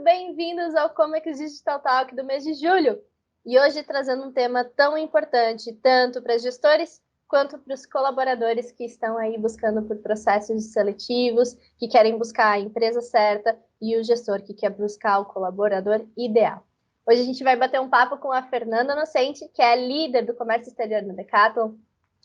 bem-vindos ao Comex Digital Talk do mês de julho. E hoje trazendo um tema tão importante, tanto para gestores quanto para os colaboradores que estão aí buscando por processos seletivos, que querem buscar a empresa certa, e o gestor que quer buscar o colaborador ideal. Hoje a gente vai bater um papo com a Fernanda Inocente, que é a líder do comércio exterior na Decathlon.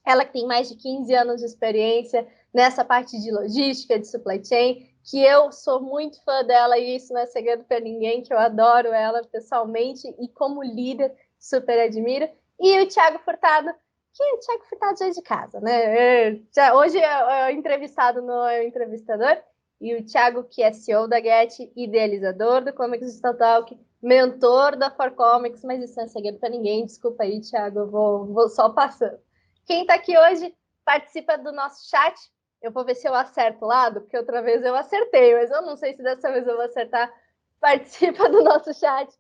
Ela que tem mais de 15 anos de experiência nessa parte de logística, de supply chain, que eu sou muito fã dela e isso não é segredo para ninguém, que eu adoro ela pessoalmente e como líder super admiro. E o Thiago Furtado, que o Thiago Furtado já é de casa, né? Hoje é o entrevistado, não é o entrevistador. E o Thiago, que é CEO da Get, idealizador do Comics Digital Talk, mentor da For Comics, mas isso não é segredo para ninguém. Desculpa aí, Thiago, eu vou só passando. Quem está aqui hoje participa do nosso chat. Eu vou ver se eu acerto o lado, porque outra vez eu acertei, mas eu não sei se dessa vez eu vou acertar. Participa do nosso chat.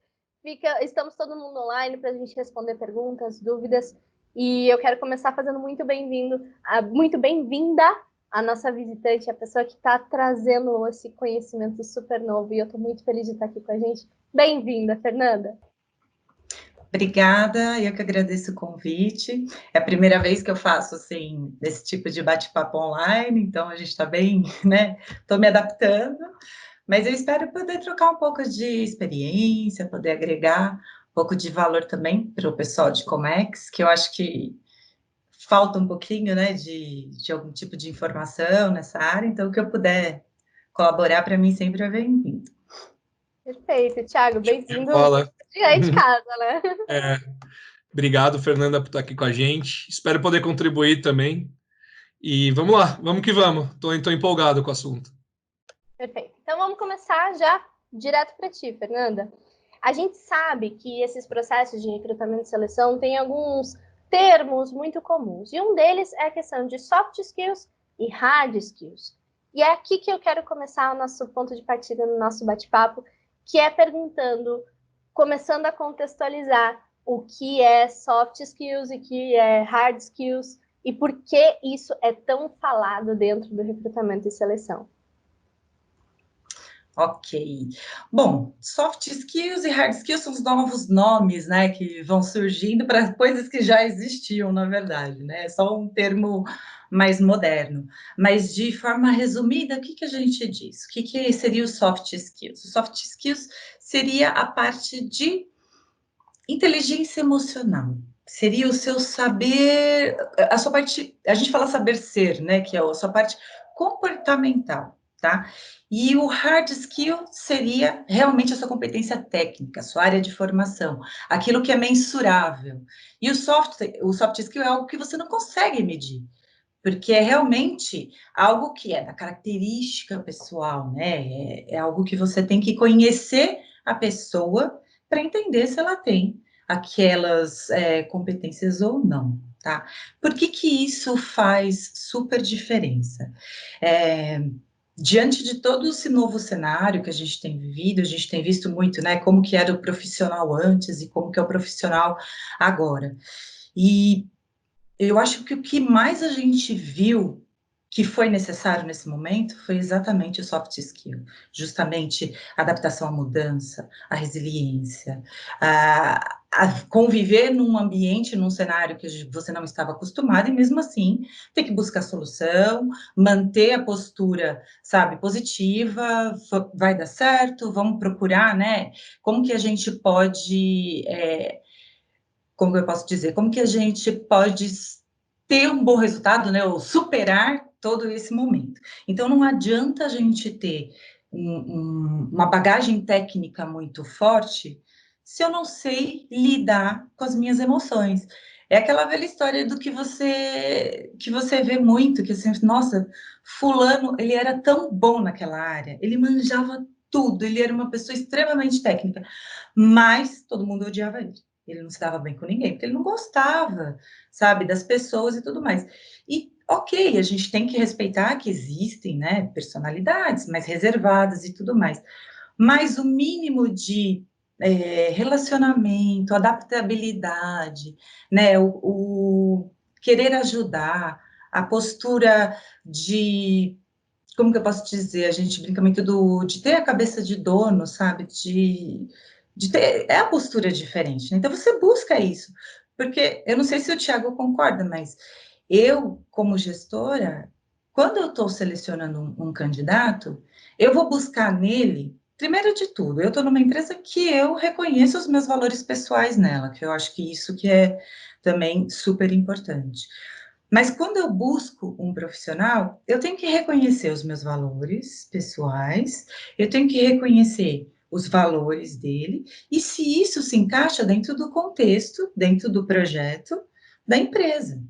Estamos todo mundo online para a gente responder perguntas, dúvidas. E eu quero começar fazendo muito bem-vinda a nossa visitante, a pessoa que está trazendo esse conhecimento super novo. E eu estou muito feliz de estar aqui com a gente. Bem-vinda, Fernanda. Obrigada, eu que agradeço o convite. É a primeira vez que eu faço, assim, esse tipo de bate-papo online, então a gente está bem, né? Estou me adaptando, mas eu espero poder trocar um pouco de experiência, poder agregar um pouco de valor também para o pessoal de Comex, que eu acho que falta um pouquinho, né, de algum tipo de informação nessa área, então o que eu puder colaborar, para mim sempre é bem-vindo. Perfeito, Thiago, bem-vindo. Fala. Já é de casa, né? Obrigado, Fernanda, por estar aqui com a gente. Espero poder contribuir também. E vamos lá, vamos que vamos. Estou empolgado com o assunto. Perfeito. Então vamos começar já direto para ti, Fernanda. A gente sabe que esses processos de recrutamento e seleção têm alguns termos muito comuns. E um deles é a questão de soft skills e hard skills. E é aqui que eu quero começar o nosso ponto de partida no nosso bate-papo, que é perguntando, começando a contextualizar o que é soft skills e o que é hard skills e por que isso é tão falado dentro do recrutamento e seleção. Ok. Bom, soft skills e hard skills são os novos nomes, né, que vão surgindo para coisas que já existiam, na verdade, né? É só um termo mais moderno. Mas, de forma resumida, o que a gente diz? O que seria o soft skills? O soft skills seria a parte de inteligência emocional. Seria o seu saber, a sua parte, a gente fala saber ser, né, que é a sua parte comportamental, tá? E o hard skill seria realmente a sua competência técnica, a sua área de formação, aquilo que é mensurável. E o soft skill é algo que você não consegue medir, porque é realmente algo que é da característica pessoal, né? É algo que você tem que conhecer a pessoa para entender se ela tem aquelas competências ou não, tá? Por que isso faz super diferença? Diante de todo esse novo cenário que a gente tem vivido, a gente tem visto muito, né, como que era o profissional antes e como que é o profissional agora. E eu acho que o que mais a gente viu que foi necessário nesse momento foi exatamente o soft skill, justamente a adaptação à mudança, a resiliência, a conviver num ambiente, num cenário que você não estava acostumado e mesmo assim ter que buscar solução, manter a postura, sabe, positiva, vai dar certo, vamos procurar, né? Como que a gente pode como eu posso dizer, como que a gente pode ter um bom resultado, né, ou superar todo esse momento. Então, não adianta a gente ter uma bagagem técnica muito forte se eu não sei lidar com as minhas emoções. É aquela velha história do que você vê muito, que assim, nossa, fulano, ele era tão bom naquela área, ele manjava tudo, ele era uma pessoa extremamente técnica, mas todo mundo odiava ele. Ele não se dava bem com ninguém, porque ele não gostava, sabe, das pessoas e tudo mais. E, ok, a gente tem que respeitar que existem, né, personalidades mais reservadas e tudo mais, mas o mínimo de relacionamento, adaptabilidade, né, o querer ajudar, a postura de como que eu posso dizer? A gente brinca muito de ter a cabeça de dono, sabe? De ter, é a postura diferente, né? Então você busca isso, porque eu não sei se o Thiago concorda, mas eu, como gestora, quando eu estou selecionando um candidato, eu vou buscar nele, primeiro de tudo, eu estou numa empresa que eu reconheço os meus valores pessoais nela, que eu acho que isso que é também super importante. Mas quando eu busco um profissional, eu tenho que reconhecer os meus valores pessoais, eu tenho que reconhecer os valores dele, e se isso se encaixa dentro do contexto, dentro do projeto da empresa,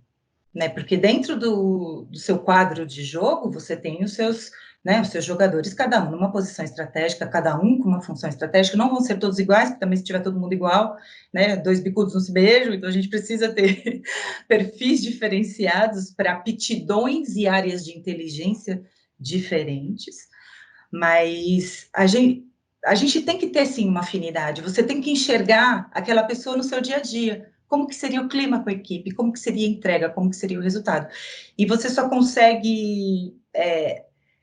né? Porque dentro do seu quadro de jogo, você tem os seus, né, os seus jogadores, cada um numa posição estratégica, cada um com uma função estratégica, não vão ser todos iguais, porque também se tiver todo mundo igual, né, dois bicudos não se beijam, então a gente precisa ter perfis diferenciados para aptidões e áreas de inteligência diferentes, mas a gente tem que ter, sim, uma afinidade, você tem que enxergar aquela pessoa no seu dia a dia, como que seria o clima com a equipe, como que seria a entrega, como que seria o resultado. E você só consegue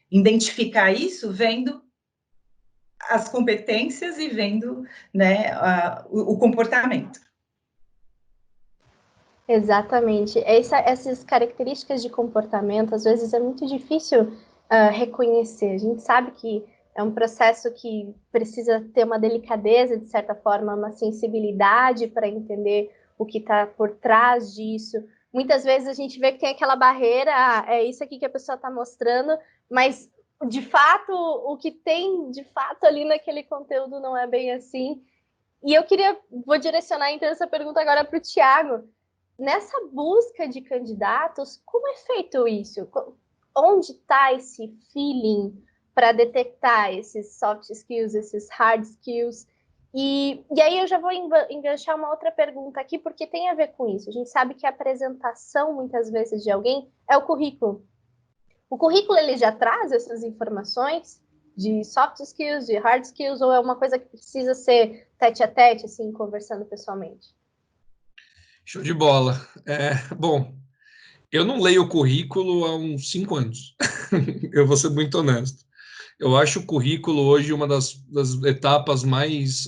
identificar isso vendo as competências e vendo, né, o comportamento. Exatamente. Essas características de comportamento, às vezes, é muito difícil reconhecer. A gente sabe que é um processo que precisa ter uma delicadeza, de certa forma, uma sensibilidade para entender o que está por trás disso. Muitas vezes a gente vê que tem aquela barreira, é isso aqui que a pessoa está mostrando, mas, de fato, o que tem, de fato, ali naquele conteúdo não é bem assim. E vou direcionar, então, essa pergunta agora para o Thiago. Nessa busca de candidatos, como é feito isso? Onde está esse feeling para detectar esses soft skills, esses hard skills? E aí eu já vou enganchar uma outra pergunta aqui, porque tem a ver com isso. A gente sabe que a apresentação, muitas vezes, de alguém é o currículo. O currículo, ele já traz essas informações de soft skills, de hard skills, ou é uma coisa que precisa ser tete a tete, assim, conversando pessoalmente? Show de bola. Bom, eu não leio o currículo há uns 5 anos. Eu vou ser muito honesto. Eu acho o currículo hoje uma das etapas mais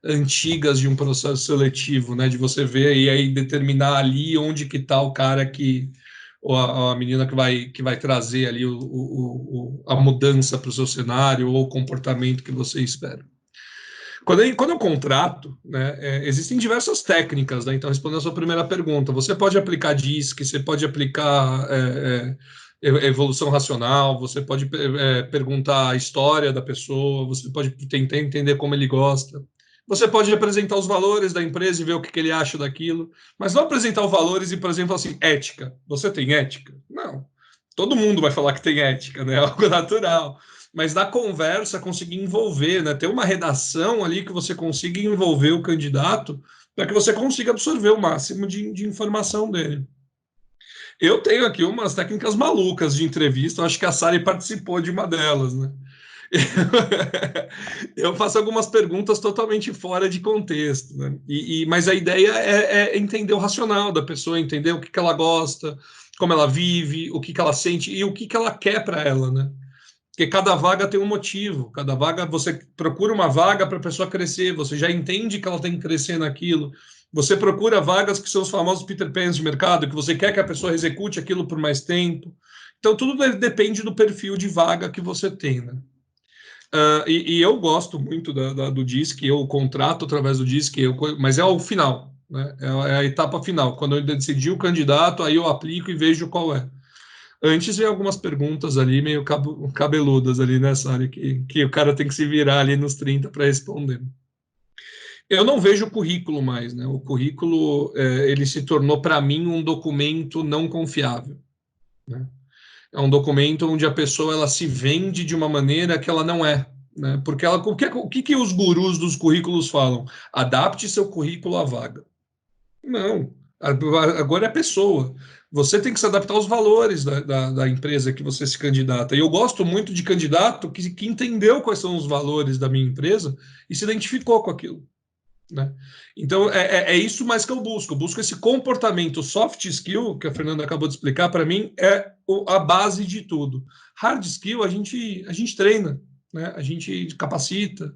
antigas de um processo seletivo, né? De você ver e aí determinar ali onde que está o cara ou a menina que vai trazer ali a mudança para o seu cenário ou o comportamento que você espera. Quando eu contrato, né, existem diversas técnicas, né? Então, respondendo a sua primeira pergunta, você pode aplicar DISC, você pode aplicar evolução racional, você pode perguntar a história da pessoa, você pode tentar entender como ele gosta, você pode apresentar os valores da empresa e ver o que ele acha daquilo, mas não apresentar os valores e, por exemplo, assim, ética. Você tem ética? Não. Todo mundo vai falar que tem ética, né? É algo natural. Mas na conversa conseguir envolver, né? Ter uma redação ali que você consiga envolver o candidato para que você consiga absorver o máximo de informação dele. Eu tenho aqui umas técnicas malucas de entrevista, acho que a Sari participou de uma delas, né? Eu faço algumas perguntas totalmente fora de contexto, né? Mas a ideia é entender o racional da pessoa, entender o que ela gosta, como ela vive, o que ela sente e o que ela quer para ela, né? Porque cada vaga tem um motivo, cada vaga você procura uma vaga para a pessoa crescer, você já entende que ela tem que crescer naquilo, você procura vagas que são os famosos Peter Pans de mercado, que você quer que a pessoa execute aquilo por mais tempo. Então, tudo depende do perfil de vaga que você tem, né? E eu gosto muito do DISC, eu contrato através do DISC, mas é o final, né? É a etapa final. Quando eu decidi o candidato, aí eu aplico e vejo qual é. Antes vem algumas perguntas ali meio cabeludas ali nessa área que o cara tem que se virar ali nos 30 para responder. Eu não vejo o currículo mais, né? O currículo ele se tornou para mim um documento não confiável, né? É um documento onde a pessoa ela se vende de uma maneira que ela não é, né? Porque o que os gurus dos currículos falam? Adapte seu currículo à vaga. Não. Agora é a pessoa. Você tem que se adaptar aos valores da empresa que você se candidata. E eu gosto muito de candidato que entendeu quais são os valores da minha empresa e se identificou com aquilo. né? Então, é isso mais que eu busco. Eu busco esse comportamento soft skill, que a Fernanda acabou de explicar, para mim, é a base de tudo. Hard skill, a gente treina, né? A gente capacita.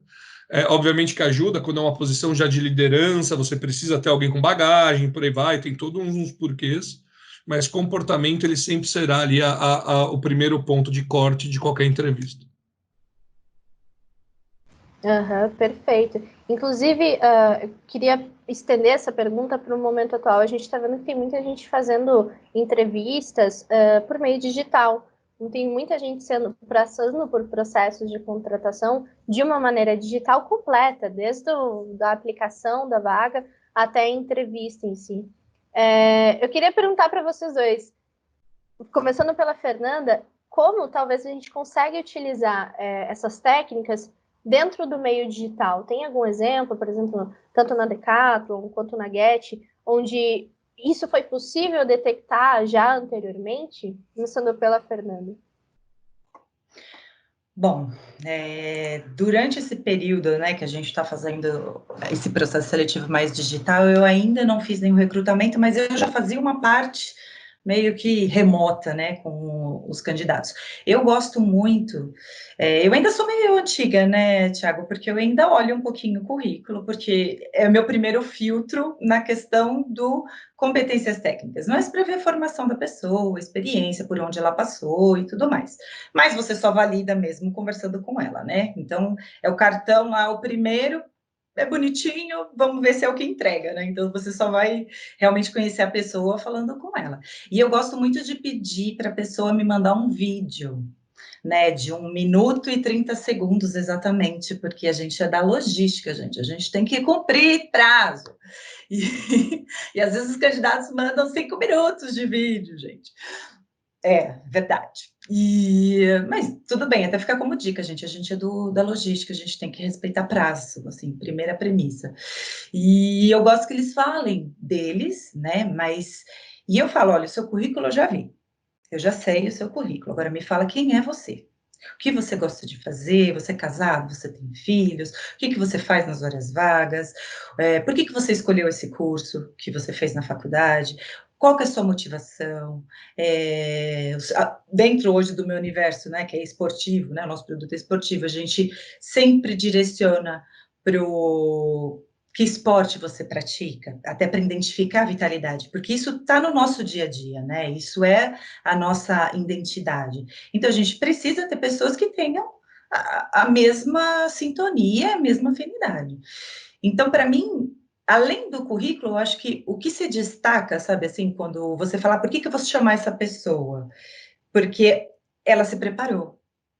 Obviamente que ajuda quando é uma posição já de liderança, você precisa ter alguém com bagagem, por aí vai, tem todos uns porquês, mas comportamento, ele sempre será ali o primeiro ponto de corte de qualquer entrevista. Uhum, perfeito. Inclusive, eu queria estender essa pergunta para o momento atual. A gente está vendo que tem muita gente fazendo entrevistas por meio digital. Não tem muita gente passando por processos de contratação de uma maneira digital completa, desde da aplicação da vaga até a entrevista em si. Eu queria perguntar para vocês dois, começando pela Fernanda, como talvez a gente consegue utilizar essas técnicas dentro do meio digital? Tem algum exemplo, por exemplo, tanto na Decathlon quanto na Get, onde isso foi possível detectar já anteriormente? Começando pela Fernanda. Bom, durante esse período, né, que a gente está fazendo esse processo seletivo mais digital, eu ainda não fiz nenhum recrutamento, mas eu já fazia uma parte meio que remota, né, com os candidatos. Eu gosto muito, eu ainda sou meio antiga, né, Tiago, porque eu ainda olho um pouquinho o currículo, porque é o meu primeiro filtro na questão do competências técnicas, mas para ver a formação da pessoa, a experiência, por onde ela passou e tudo mais. Mas você só valida mesmo conversando com ela, né? Então, é o cartão lá, o primeiro, é bonitinho, vamos ver se é o que entrega, né? Então, você só vai realmente conhecer a pessoa falando com ela. E eu gosto muito de pedir para a pessoa me mandar um vídeo, né, de 1 minuto e 30 segundos exatamente, porque a gente é da logística, gente, a gente tem que cumprir prazo. E às vezes os candidatos mandam 5 minutos de vídeo, gente. É, verdade. Mas tudo bem, até ficar como dica, gente. A gente é da logística, a gente tem que respeitar prazo, assim, primeira premissa. E eu gosto que eles falem deles, né? E eu falo: olha, o seu currículo eu já vi, eu já sei o seu currículo, agora me fala quem é você. O que você gosta de fazer? Você é casado? Você tem filhos? O que você faz nas horas vagas? Por que você escolheu esse curso que você fez na faculdade? Qual que é a sua motivação? Dentro hoje do meu universo, né, que é esportivo, né, nosso produto é esportivo, a gente sempre direciona para o que esporte você pratica, até para identificar a vitalidade, porque isso está no nosso dia a dia, né? Isso é a nossa identidade. Então, a gente precisa ter pessoas que tenham a mesma sintonia, a mesma afinidade. Então, para mim, além do currículo, eu acho que o que se destaca, sabe, assim, quando você fala, por que eu vou chamar essa pessoa? Porque ela se preparou.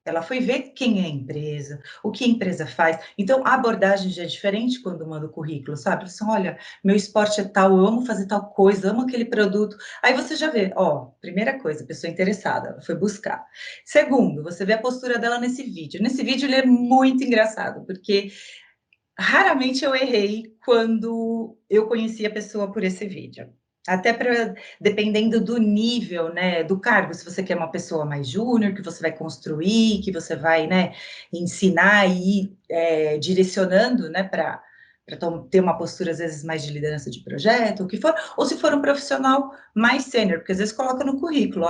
Ela foi ver quem é a empresa, o que a empresa faz. Então, a abordagem já é diferente quando manda o currículo, sabe? Assim, olha, meu esporte é tal, eu amo fazer tal coisa, amo aquele produto. Aí você já vê, ó, primeira coisa, pessoa interessada, ela foi buscar. Segundo, você vê a postura dela nesse vídeo. Nesse vídeo ele é muito engraçado, porque raramente eu errei quando eu conheci a pessoa por esse vídeo. Até dependendo do nível, né, do cargo, se você quer uma pessoa mais júnior, que você vai construir, que você vai, né, ensinar e ir direcionando, né, para ter uma postura, às vezes, mais de liderança de projeto, o que for, ou se for um profissional mais sênior, porque às vezes coloca no currículo,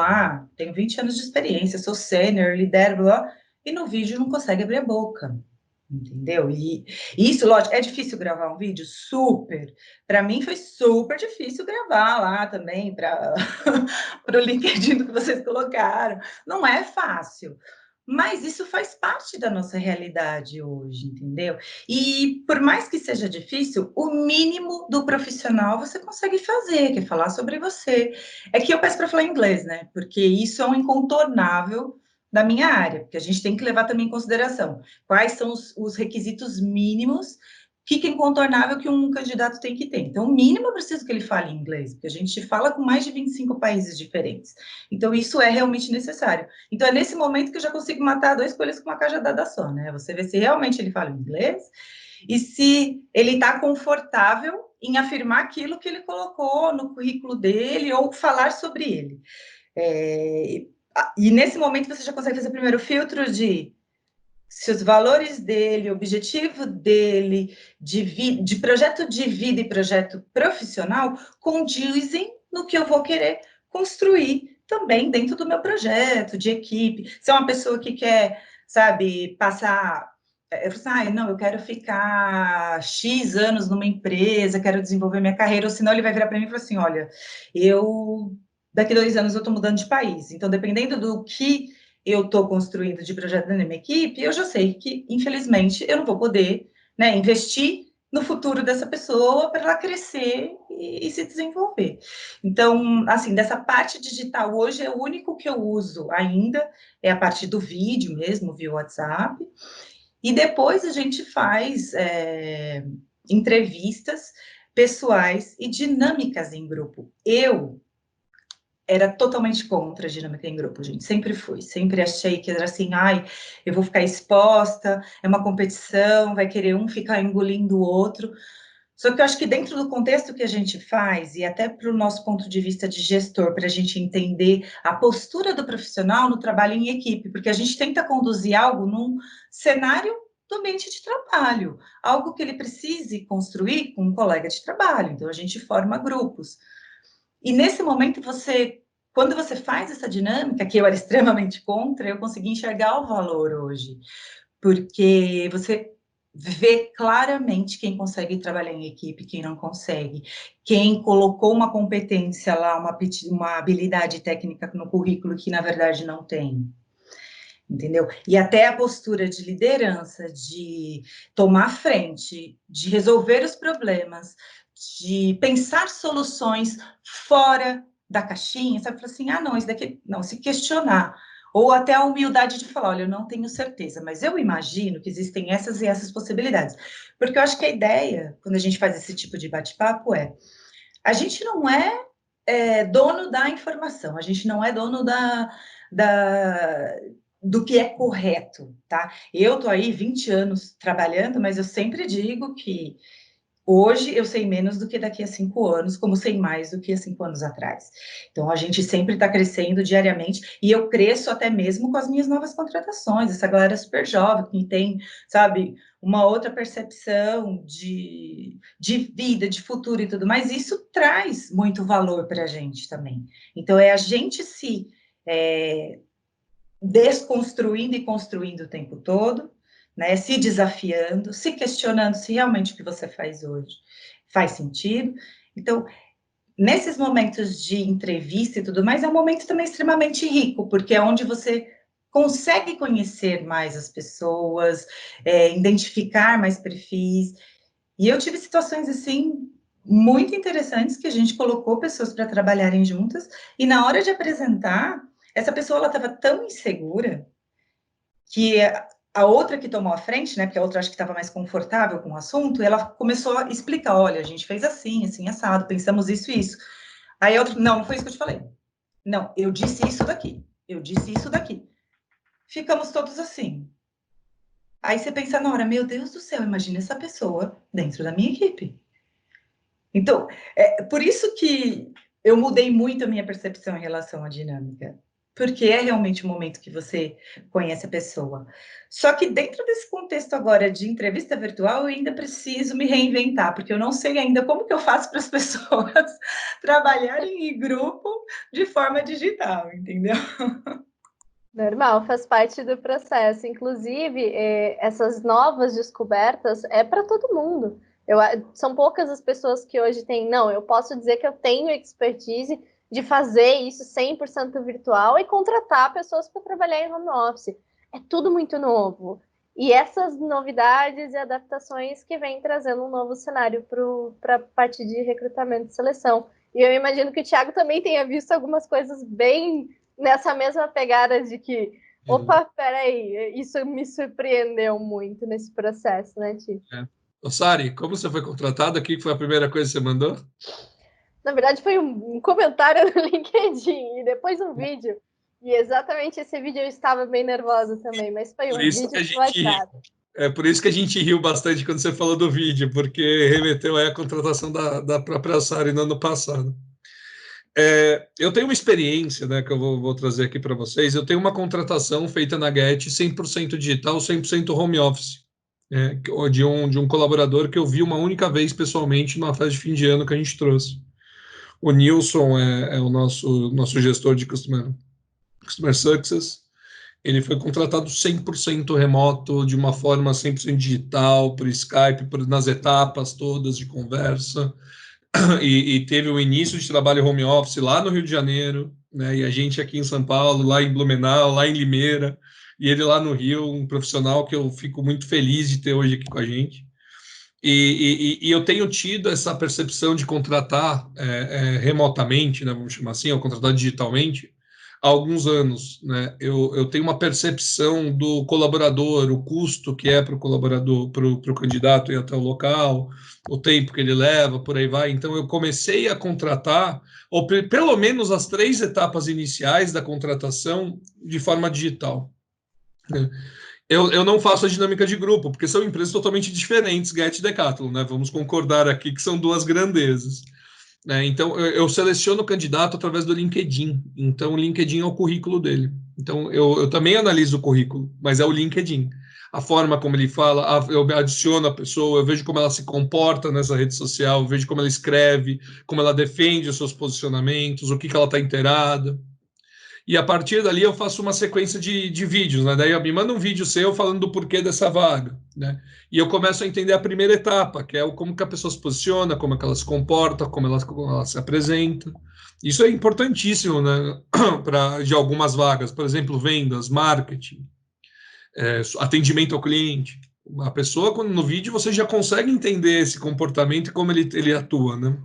tenho 20 anos de experiência, sou sênior, lidero, blá, e no vídeo não consegue abrir a boca. Entendeu? E isso, lógico, é difícil gravar um vídeo? Super. Para mim foi super difícil gravar lá também, para o LinkedIn que vocês colocaram. Não é fácil. Mas isso faz parte da nossa realidade hoje, entendeu? E por mais que seja difícil, o mínimo do profissional você consegue fazer, que é falar sobre você. É que eu peço para falar inglês, né? Porque isso é um incontornável da minha área, porque a gente tem que levar também em consideração quais são os requisitos mínimos, que é incontornável que um candidato tem que ter. Então, o mínimo eu preciso que ele fale inglês, porque a gente fala com mais de 25 países diferentes. Então, isso é realmente necessário. Então, é nesse momento que eu já consigo matar 2 coelhos com uma cajadada só, né? Você vê se realmente ele fala inglês e se ele está confortável em afirmar aquilo que ele colocou no currículo dele ou falar sobre ele. E nesse momento você já consegue fazer o primeiro filtro de se os valores dele, o objetivo dele, de projeto de vida e projeto profissional, condizem no que eu vou querer construir também dentro do meu projeto, de equipe. Se é uma pessoa que quer, sabe, passar... Eu falo assim, não, eu quero ficar X anos numa empresa, quero desenvolver minha carreira, ou senão ele vai virar para mim e falar assim, olha, daqui 2 anos eu estou mudando de país, então dependendo do que eu estou construindo de projeto na minha equipe, eu já sei que, infelizmente, eu não vou poder, né, investir no futuro dessa pessoa para ela crescer e se desenvolver. Então, assim, dessa parte digital hoje, é o único que eu uso ainda, é a parte do vídeo mesmo, via WhatsApp, e depois a gente faz entrevistas pessoais e dinâmicas em grupo. Eu era totalmente contra a dinâmica em grupo, gente. Sempre fui. Sempre achei que era assim, ai, eu vou ficar exposta, é uma competição, vai querer um ficar engolindo o outro. Só que eu acho que dentro do contexto que a gente faz, e até para o nosso ponto de vista de gestor, para a gente entender a postura do profissional no trabalho em equipe, porque a gente tenta conduzir algo num cenário do ambiente de trabalho, algo que ele precise construir com um colega de trabalho. Então, a gente forma grupos. E nesse momento, quando você faz essa dinâmica, que eu era extremamente contra, eu consegui enxergar o valor hoje, porque você vê claramente quem consegue trabalhar em equipe, quem não consegue, quem colocou uma competência lá, uma habilidade técnica no currículo que, na verdade, não tem. Entendeu? E até a postura de liderança, de tomar frente, de resolver os problemas, de pensar soluções fora da caixinha, sabe? Falar assim, não, isso daqui, não, se questionar. Ou até a humildade de falar, olha, eu não tenho certeza, mas eu imagino que existem essas e essas possibilidades. Porque eu acho que a ideia, quando a gente faz esse tipo de bate-papo, a gente não é dono da informação, a gente não é dono do que é correto, tá? Eu tô aí 20 anos trabalhando, mas eu sempre digo que hoje eu sei menos do que daqui a 5 anos, como sei mais do que há 5 anos atrás. Então, a gente sempre está crescendo diariamente, e eu cresço até mesmo com as minhas novas contratações, essa galera super jovem, que tem, sabe, uma outra percepção de vida, de futuro e tudo mais, isso traz muito valor para a gente também. Então, é a gente se desconstruindo e construindo o tempo todo, né? Se desafiando, se questionando se realmente o que você faz hoje faz sentido. Então, nesses momentos de entrevista e tudo mais, é um momento também extremamente rico, porque é onde você consegue conhecer mais as pessoas, identificar mais perfis. E eu tive situações assim muito interessantes que a gente colocou pessoas para trabalharem juntas, e na hora de apresentar, essa pessoa ela estava tão insegura que a outra que tomou a frente, né, porque a outra acho que estava mais confortável com o assunto, ela começou a explicar, olha, a gente fez assim, assim, assado, pensamos isso e isso. Aí a outra, não foi isso que eu te falei. Não, eu disse isso daqui, eu disse isso daqui. Ficamos todos assim. Aí você pensa na hora, meu Deus do céu, imagina essa pessoa dentro da minha equipe. Então, por isso que eu mudei muito a minha percepção em relação à dinâmica, porque é realmente o momento que você conhece a pessoa. Só que dentro desse contexto agora de entrevista virtual, eu ainda preciso me reinventar, porque eu não sei ainda como que eu faço para as pessoas trabalharem em grupo de forma digital, entendeu? Normal, faz parte do processo. Inclusive, essas novas descobertas é para todo mundo. São poucas as pessoas que hoje têm. Não, eu posso dizer que eu tenho expertise de fazer isso 100% virtual e contratar pessoas para trabalhar em home office. É tudo muito novo. E essas novidades e adaptações que vêm trazendo um novo cenário para a parte de recrutamento e seleção. E eu imagino que o Thiago também tenha visto algumas coisas bem nessa mesma pegada de que, opa, peraí, isso me surpreendeu muito nesse processo, né, Ti? Ô, Sari, como você foi contratada? O que foi a primeira coisa que você mandou? Na verdade, foi um comentário no LinkedIn e depois um vídeo. E exatamente esse vídeo eu estava bem nervosa também, mas foi um vídeo no WhatsApp. É por isso que a gente riu bastante quando você falou do vídeo, porque remeteu à contratação da própria Sari no ano passado. Eu tenho uma experiência, né, que eu vou trazer aqui para vocês. Eu tenho uma contratação feita na Get 100% digital, 100% home office, de um colaborador que eu vi uma única vez pessoalmente numa festa de fim de ano que a gente trouxe. O Nilson é o nosso gestor de Customer Success. Ele foi contratado 100% remoto, de uma forma 100% digital, por Skype, nas etapas todas de conversa. E teve o início de trabalho home office lá no Rio de Janeiro, né? E a gente aqui em São Paulo, lá em Blumenau, lá em Limeira, e ele lá no Rio, um profissional que eu fico muito feliz de ter hoje aqui com a gente. E eu tenho tido essa percepção de contratar remotamente, né, vamos chamar assim, ou contratar digitalmente, há alguns anos, né? Eu tenho uma percepção do colaborador, o custo que é para o colaborador, para o candidato ir até o local, o tempo que ele leva, por aí vai. Então, eu comecei a contratar, ou pelo menos as 3 etapas iniciais da contratação, de forma digital, né? Eu não faço a dinâmica de grupo, porque são empresas totalmente diferentes, Get e Decathlon, né? Vamos concordar aqui que são 2 grandezas. Então, eu seleciono o candidato através do LinkedIn. Então, o LinkedIn é o currículo dele. Então, eu também analiso o currículo, mas é o LinkedIn. A forma como ele fala, eu adiciono a pessoa, eu vejo como ela se comporta nessa rede social, eu vejo como ela escreve, como ela defende os seus posicionamentos, o que ela está inteirada. E a partir dali eu faço uma sequência de vídeos, né? Daí me manda um vídeo seu falando do porquê dessa vaga, né? E eu começo a entender a primeira etapa, que é como que a pessoa se posiciona, como é que ela se comporta, como ela se apresenta. Isso é importantíssimo, né? De algumas vagas, por exemplo, vendas, marketing, atendimento ao cliente. A pessoa, quando no vídeo, você já consegue entender esse comportamento e como ele atua, né?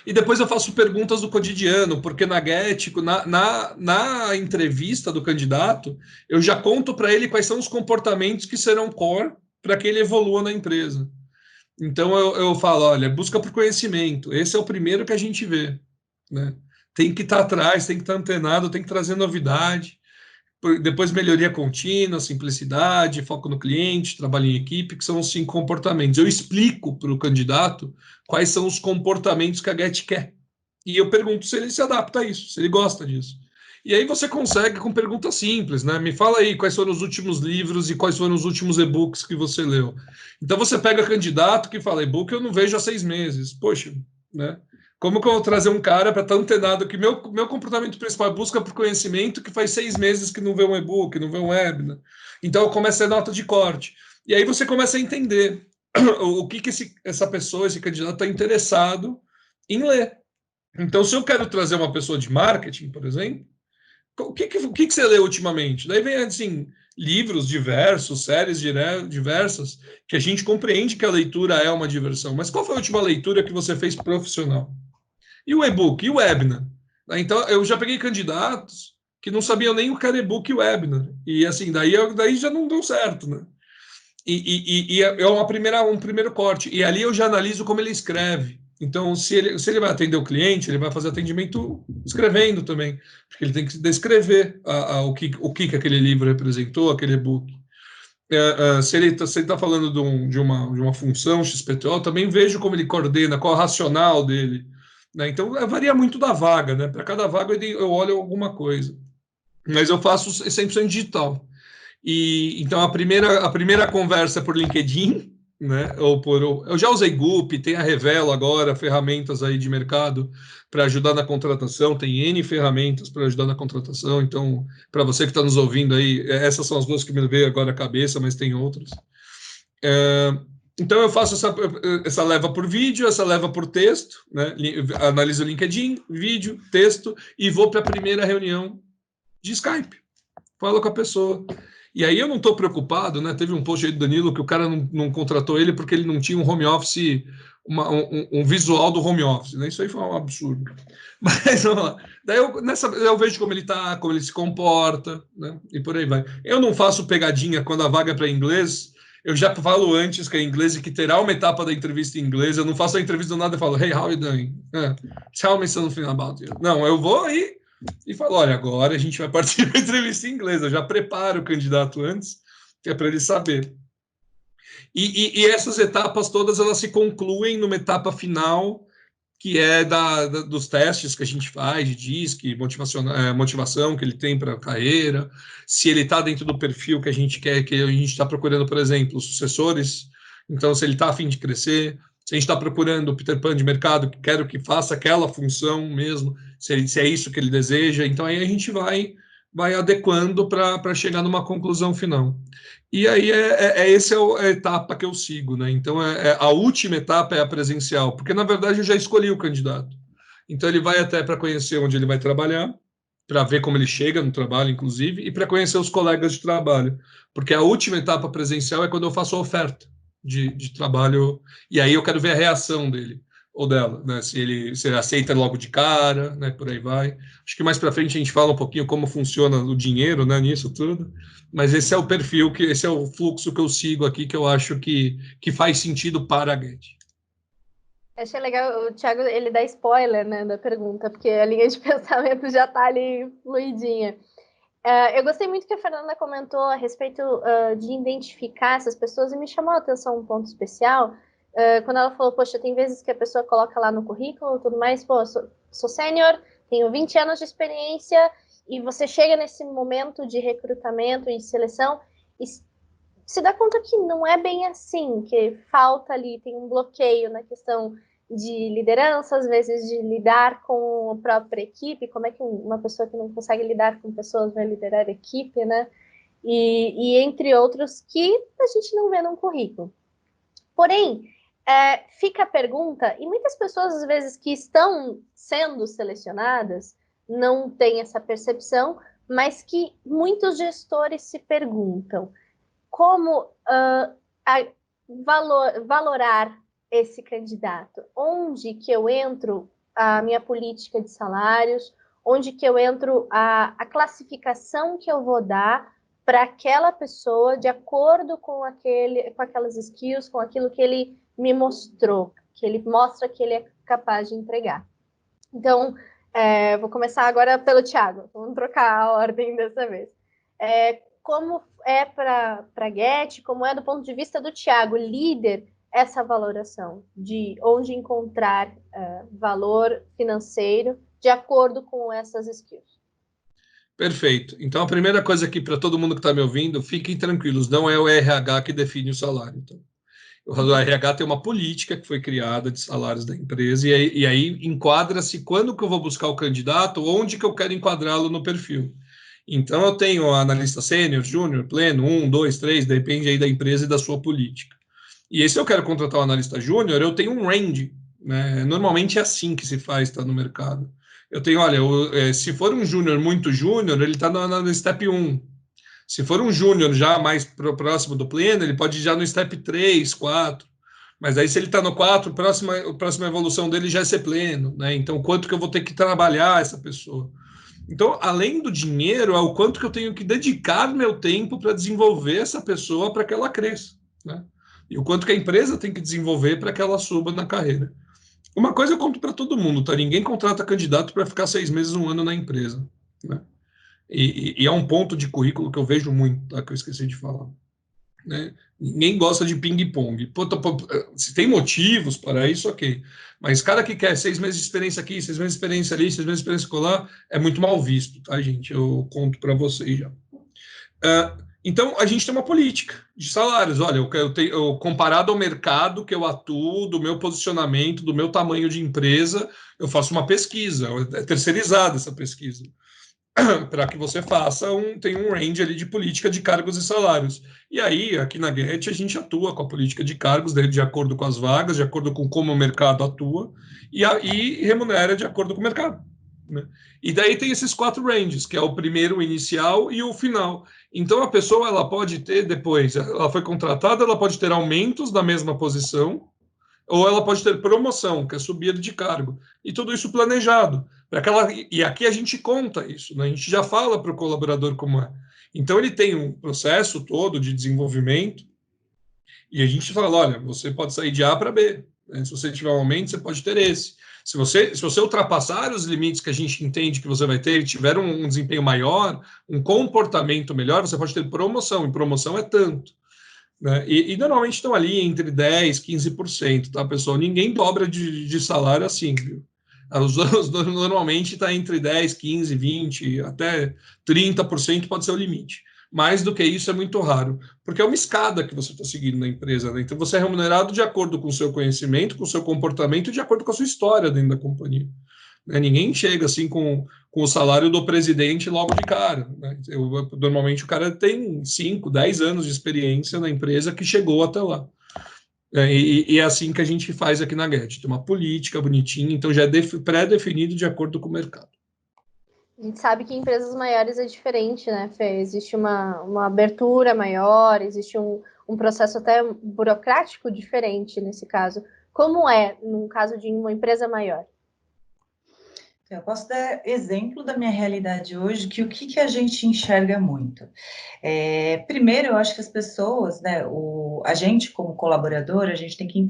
E depois eu faço perguntas do cotidiano, porque na Get, na entrevista do candidato, eu já conto para ele quais são os comportamentos que serão core para que ele evolua na empresa. Então eu falo, olha, busca por conhecimento, esse é o primeiro que a gente vê, né? Tem que estar atrás, tem que estar antenado, tem que trazer novidade. Depois melhoria contínua, simplicidade, foco no cliente, trabalho em equipe, que são os 5 comportamentos. Eu explico para o candidato quais são os comportamentos que a Get quer. E eu pergunto se ele se adapta a isso, se ele gosta disso. E aí você consegue com perguntas simples, né? Me fala aí quais foram os últimos livros e quais foram os últimos e-books que você leu. Então você pega candidato que fala, e-book eu não vejo há 6 meses. Poxa, né? Como que eu vou trazer um cara para estar antenado que meu comportamento principal é busca por conhecimento, que faz 6 meses que não vê um e-book, não vê um webinar. Então eu começo a nota de corte. E aí você começa a entender o que essa pessoa, esse candidato está interessado em ler. Então, se eu quero trazer uma pessoa de marketing, por exemplo, o que você lê ultimamente? Daí vem, assim, livros diversos, séries diversas, que a gente compreende que a leitura é uma diversão. Mas qual foi a última leitura que você fez profissional? E o e-book? E o webinar? Então, eu já peguei candidatos que não sabiam nem o que era e-book e webinar. E, assim, daí já não deu certo, né? E é um primeiro corte. E ali eu já analiso como ele escreve. Então, se ele vai atender o cliente, ele vai fazer atendimento escrevendo também, porque ele tem que descrever o que aquele livro representou, aquele e-book. Se ele está falando de uma função XPTO, eu também vejo como ele coordena, qual é o racional dele, né? Então, varia muito da vaga, né? Para cada vaga eu olho alguma coisa. Mas eu faço 100% digital. Então a primeira conversa é por LinkedIn, né? Eu já usei Goop, tem a Revelo agora, ferramentas aí de mercado para ajudar na contratação, tem N ferramentas para ajudar na contratação. Então, para você que está nos ouvindo aí, essas são as 2 que me veio agora à cabeça, mas tem outras. Então eu faço essa leva por vídeo, essa leva por texto, né? Analiso o LinkedIn, vídeo, texto, e vou para a primeira reunião de Skype. Falo com a pessoa. E aí eu não estou preocupado, né? Teve um post aí do Danilo que o cara não contratou ele porque ele não tinha um home office, um visual do home office, né? Isso aí foi um absurdo. Mas vamos lá. Daí eu vejo como ele está, como ele se comporta, né? E por aí vai. Eu não faço pegadinha quando a vaga é para inglês. Eu já falo antes que é inglês e que terá uma etapa da entrevista em inglês. Eu não faço a entrevista do nada e falo, hey, how are you doing? Tell me something about you. Não, eu vou aí e falo, olha, agora a gente vai partir da entrevista em inglês. Eu já preparo o candidato antes, que é para ele saber. E essas etapas todas, elas se concluem numa etapa final, que é dos testes que a gente faz, de DISC, motivação que ele tem para a carreira, se ele está dentro do perfil que a gente quer, que a gente está procurando, por exemplo, os sucessores, então se ele está a fim de crescer, se a gente está procurando o Peter Pan de mercado, que quero que faça aquela função mesmo, se é isso que ele deseja, então aí a gente vai adequando para chegar numa conclusão final. E aí essa é a etapa que eu sigo, né? Então a última etapa é a presencial, porque na verdade eu já escolhi o candidato. Então ele vai até para conhecer onde ele vai trabalhar, para ver como ele chega no trabalho, inclusive, e para conhecer os colegas de trabalho, porque a última etapa presencial é quando eu faço a oferta de trabalho, e aí eu quero ver a reação dele ou dela, né? Se ele aceita logo de cara, né? Por aí vai. Acho que mais para frente a gente fala um pouquinho como funciona o dinheiro, né? Nisso tudo. Mas esse é o perfil, esse é o fluxo que eu sigo aqui, que eu acho que faz sentido para a Get. Achei legal, o Thiago, ele dá spoiler, né, da pergunta, porque a linha de pensamento já está ali fluidinha. Eu gostei muito que a Fernanda comentou a respeito de identificar essas pessoas, e me chamou a atenção um ponto especial, quando ela falou, poxa, tem vezes que a pessoa coloca lá no currículo e tudo mais, pô, sou sênior, tenho 20 anos de experiência, e você chega nesse momento de recrutamento e de seleção e se dá conta que não é bem assim, que falta ali, tem um bloqueio na questão de liderança, às vezes de lidar com a própria equipe, como é que uma pessoa que não consegue lidar com pessoas vai liderar a equipe, né? E entre outros que a gente não vê num currículo. Porém, fica a pergunta, e muitas pessoas, às vezes, que estão sendo selecionadas, não têm essa percepção, mas que muitos gestores se perguntam como valorar esse candidato, onde que eu entro a minha política de salários, onde que eu entro a classificação que eu vou dar para aquela pessoa de acordo com aquelas skills, com aquilo que ele me mostrou, que ele mostra que ele é capaz de entregar. Então, vou começar agora pelo Thiago, vamos trocar a ordem dessa vez. Como é para a Get, como é do ponto de vista do Thiago, líder, essa valoração de onde encontrar valor financeiro de acordo com essas skills. Perfeito. Então, a primeira coisa aqui para todo mundo que está me ouvindo, fiquem tranquilos, não é o RH que define o salário. Então, o RH tem uma política que foi criada de salários da empresa e aí enquadra-se quando que eu vou buscar o candidato, onde que eu quero enquadrá-lo no perfil. Então, eu tenho analista sênior, júnior, pleno, 1, 2, 3, depende aí da empresa e da sua política. E aí, se eu quero contratar um analista júnior, eu tenho um range, né? Normalmente é assim que se faz, tá, no mercado. Eu tenho, olha, se for um júnior muito júnior, ele está no step 1. Se for um júnior já mais próximo do pleno, ele pode ir já no step 3, 4. Mas aí, se ele está no 4, a próxima evolução dele já é ser pleno, né? Então, quanto que eu vou ter que trabalhar essa pessoa? Então, além do dinheiro, é o quanto que eu tenho que dedicar meu tempo para desenvolver essa pessoa para que ela cresça, né? E o quanto que a empresa tem que desenvolver para que ela suba na carreira. Uma coisa eu conto para todo mundo, tá? Ninguém contrata candidato para ficar 6 meses, 1 ano na empresa, né? E é um ponto de currículo que eu vejo muito, tá? Que eu esqueci de falar, né? Ninguém gosta de ping-pong. Se tem motivos para isso, ok. Mas cara que quer 6 meses de experiência aqui, 6 meses de experiência ali, 6 meses de experiência colar, é muito mal visto, tá, gente? Eu conto para vocês já. Então, a gente tem uma política de salários. Olha, eu comparado ao mercado que eu atuo, do meu posicionamento, do meu tamanho de empresa, eu faço uma pesquisa, é terceirizada essa pesquisa, para que você tem um range ali de política de cargos e salários. E aí, aqui na Get, a gente atua com a política de cargos, de acordo com as vagas, de acordo com como o mercado atua, e remunera de acordo com o mercado, né? E daí tem esses 4 ranges, que é o primeiro, o inicial e o final. Então, a pessoa ela pode ter depois, ela foi contratada, ela pode ter aumentos na mesma posição, ou ela pode ter promoção, que é subida de cargo. E tudo isso planejado. E aqui a gente conta isso, né? A gente já fala para o colaborador como é. Então, ele tem um processo todo de desenvolvimento, e a gente fala, olha, você pode sair de A para B, né? Se você tiver um aumento, você pode ter esse. Se você ultrapassar os limites que a gente entende que você vai ter, e tiver um desempenho maior, um comportamento melhor, você pode ter promoção, e promoção é tanto. né? E normalmente estão ali entre 10% e 15%, tá, pessoal? Ninguém dobra de salário assim, viu? Normalmente está entre 10, 15, 20, até 30% pode ser o limite. Mais do que isso é muito raro, porque é uma escada que você está seguindo na empresa, né? Então você é remunerado de acordo com o seu conhecimento, com o seu comportamento, de acordo com a sua história dentro da companhia. Né? Ninguém chega assim com o salário do presidente logo de cara. Né? Normalmente o cara tem 5, 10 anos de experiência na empresa que chegou até lá. E é assim que a gente faz aqui na Get. Tem uma política bonitinha, então já é pré-definido de acordo com o mercado. A gente sabe que em empresas maiores é diferente, né, Fê? Existe uma abertura maior, existe um processo até burocrático diferente nesse caso. Como é no caso de uma empresa maior? Eu posso dar exemplo da minha realidade hoje, que o que a gente enxerga muito. Primeiro, eu acho que as pessoas, né, a gente como colaborador, a gente tem que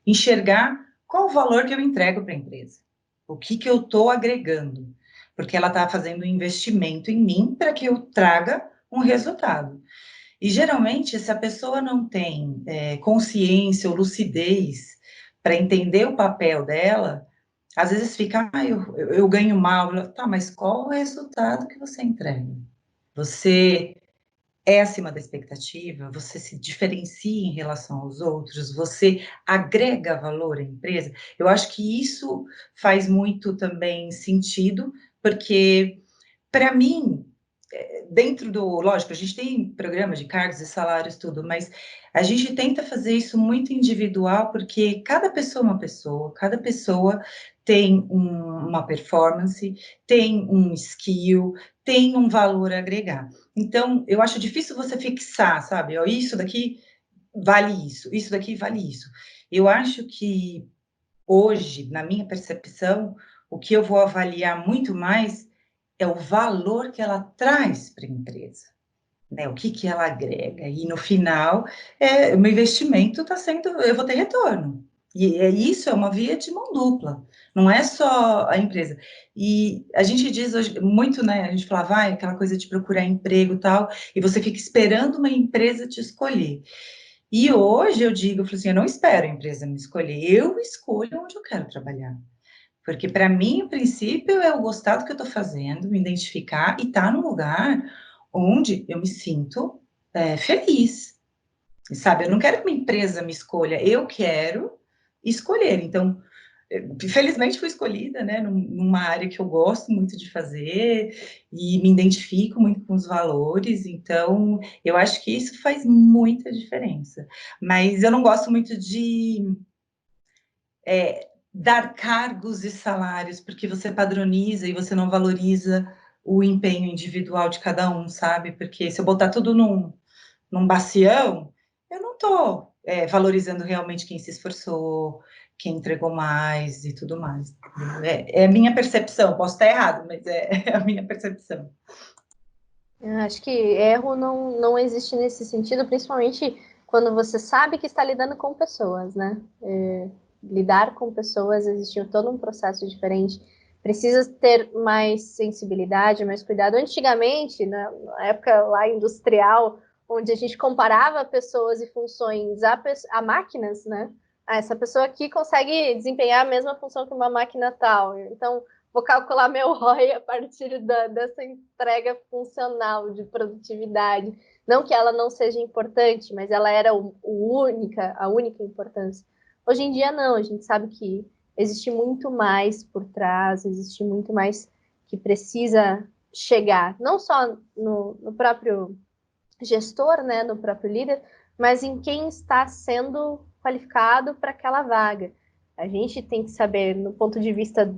enxergar qual o valor que eu entrego para a empresa. O que eu estou agregando. Porque ela está fazendo um investimento em mim para que eu traga um resultado. E, geralmente, se a pessoa não tem consciência ou lucidez para entender o papel dela, às vezes fica, eu ganho mal. Tá, mas qual o resultado que você entrega? Você é acima da expectativa? Você se diferencia em relação aos outros? Você agrega valor à empresa? Eu acho que isso faz muito também sentido, porque, para mim, lógico, a gente tem programas de cargos e salários, tudo, mas a gente tenta fazer isso muito individual, porque cada pessoa é uma pessoa, cada pessoa tem uma performance, tem um skill, tem um valor a agregar. Então, eu acho difícil você fixar, sabe? Ó, isso daqui vale isso daqui vale isso. Eu acho que hoje, na minha percepção, o que eu vou avaliar muito mais é o valor que ela traz para a empresa, né? O que ela agrega. E no final, o meu investimento está sendo, eu vou ter retorno. E isso é uma via de mão dupla, não é só a empresa. E a gente diz hoje muito, né? A gente fala, vai, aquela coisa de procurar emprego e tal, e você fica esperando uma empresa te escolher. E hoje eu digo, eu falo assim, eu não espero a empresa me escolher, eu escolho onde eu quero trabalhar. Porque, para mim, o princípio é eu gostar do que eu estou fazendo, me identificar e estar num lugar onde eu me sinto feliz, sabe? Eu não quero que uma empresa me escolha, eu quero escolher. Então, felizmente fui escolhida, né, numa área que eu gosto muito de fazer e me identifico muito com os valores, então eu acho que isso faz muita diferença. Mas eu não gosto muito de dar cargos e salários, porque você padroniza e você não valoriza o empenho individual de cada um, sabe? Porque se eu botar tudo num bacião, eu não estou valorizando realmente quem se esforçou, quem entregou mais e tudo mais. É a minha percepção, posso estar errado, mas é a minha percepção. Eu acho que erro não existe nesse sentido, principalmente quando você sabe que está lidando com pessoas, né? Lidar com pessoas existe todo um processo diferente. Precisa ter mais sensibilidade, mais cuidado. Antigamente, né, na época lá industrial, onde a gente comparava pessoas e funções a máquinas, né? Essa pessoa aqui consegue desempenhar a mesma função que uma máquina tal. Então, vou calcular meu ROI a partir dessa entrega funcional de produtividade. Não que ela não seja importante, mas ela era a única importância. Hoje em dia, não. A gente sabe que existe muito mais por trás, existe muito mais que precisa chegar, não só no próprio gestor, né, no próprio líder, mas em quem está sendo qualificado para aquela vaga. A gente tem que saber, no ponto de vista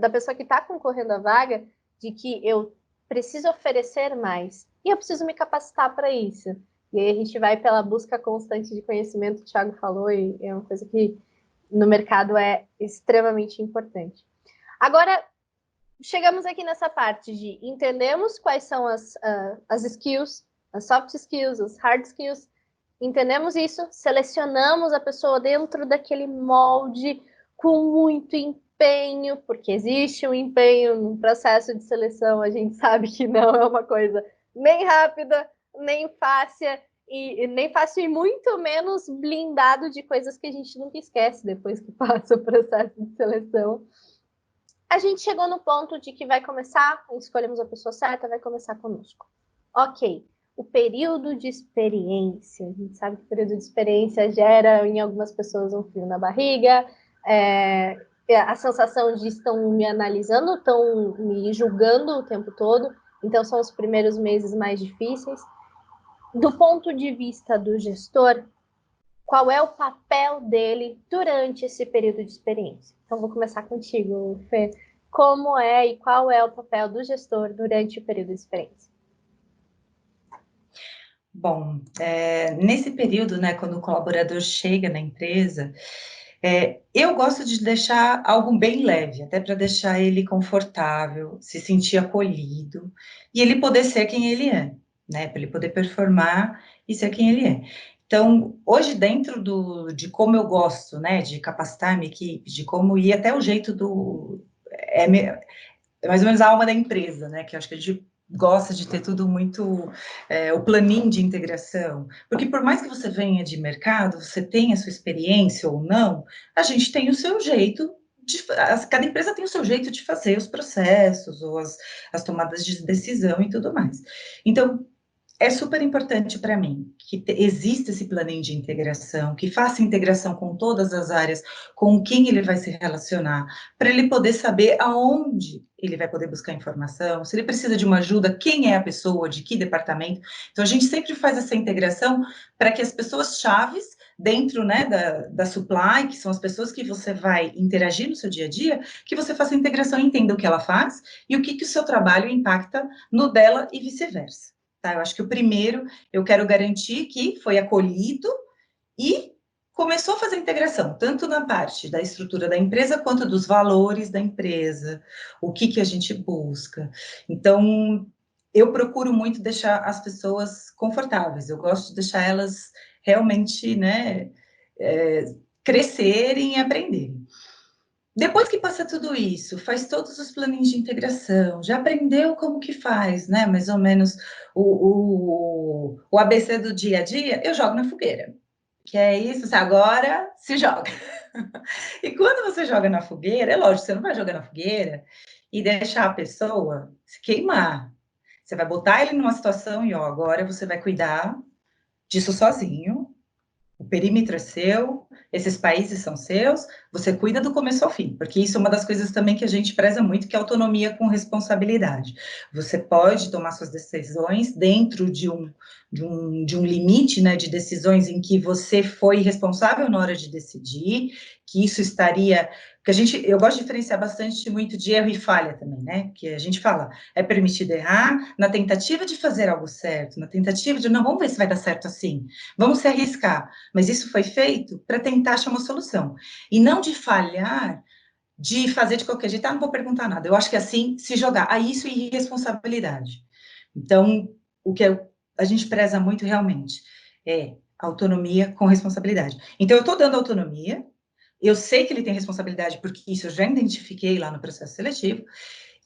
da pessoa que está concorrendo à vaga, de que eu preciso oferecer mais e eu preciso me capacitar para isso. E aí a gente vai pela busca constante de conhecimento, o Thiago falou, e é uma coisa que no mercado é extremamente importante. Agora, chegamos aqui nessa parte de entendemos quais são as skills, as soft skills, as hard skills, entendemos isso, selecionamos a pessoa dentro daquele molde com muito empenho, porque existe um empenho no processo de seleção, a gente sabe que não é uma coisa nem rápida, nem fácil, e nem fácil e muito menos blindado de coisas que a gente nunca esquece depois que passa o processo de seleção. A gente chegou no ponto de que vai começar, escolhemos a pessoa certa, vai começar conosco. Ok, o período de experiência. A gente sabe que o período de experiência gera em algumas pessoas um frio na barriga, a sensação de estão me analisando, estão me julgando o tempo todo, então são os primeiros meses mais difíceis. Do ponto de vista do gestor, qual é o papel dele durante esse período de experiência? Então, vou começar contigo, Fê. Como é e qual é o papel do gestor durante o período de experiência? Bom, nesse período, né, quando o colaborador chega na empresa, eu gosto de deixar algo bem leve, até para deixar ele confortável, se sentir acolhido, e ele poder ser quem ele é, né, para ele poder performar e ser quem ele é. Então, hoje, dentro de como eu gosto, né, de capacitar a minha equipe, de como ir até o jeito é mais ou menos a alma da empresa, né, que eu acho que a gente gosta de ter tudo muito, o planinho de integração, porque por mais que você venha de mercado, você tenha a sua experiência ou não, a gente tem o seu jeito, cada empresa tem o seu jeito de fazer os processos, ou as tomadas de decisão e tudo mais. Então, é super importante para mim que exista esse planinho de integração, que faça integração com todas as áreas, com quem ele vai se relacionar, para ele poder saber aonde ele vai poder buscar informação, se ele precisa de uma ajuda, quem é a pessoa, de que departamento. Então, a gente sempre faz essa integração para que as pessoas chaves dentro, né, da supply, que são as pessoas que você vai interagir no seu dia a dia, que você faça a integração e entenda o que ela faz e o que o seu trabalho impacta no dela e vice-versa. Tá? Eu acho que o primeiro, eu quero garantir que foi acolhido e começou a fazer a integração, tanto na parte da estrutura da empresa, quanto dos valores da empresa, o que a gente busca. Então, eu procuro muito deixar as pessoas confortáveis, eu gosto de deixar elas realmente, né, crescerem e aprenderem. Depois que passa tudo isso, faz todos os planinhos de integração, já aprendeu como que faz, né? Mais ou menos o ABC do dia a dia, eu jogo na fogueira. Que é isso, agora se joga. E quando você joga na fogueira, é lógico, você não vai jogar na fogueira e deixar a pessoa se queimar. Você vai botar ele numa situação e, ó, agora você vai cuidar disso sozinho, o perímetro é seu, esses países são seus, você cuida do começo ao fim, porque isso é uma das coisas também que a gente preza muito, que é autonomia com responsabilidade. Você pode tomar suas decisões dentro de um limite, né, de decisões em que você foi responsável na hora de decidir, que isso estaria... Porque eu gosto de diferenciar bastante muito de erro e falha também, né? Porque a gente fala, é permitido errar na tentativa de fazer algo certo, na tentativa de, não, vamos ver se vai dar certo assim, vamos se arriscar. Mas isso foi feito para tentar achar uma solução. E não de falhar, de fazer de qualquer jeito, não vou perguntar nada. Eu acho que assim, se jogar. Aí isso é irresponsabilidade. Então, o que a gente preza muito realmente é autonomia com responsabilidade. Então, eu estou dando autonomia, eu sei que ele tem responsabilidade, porque isso eu já identifiquei lá no processo seletivo,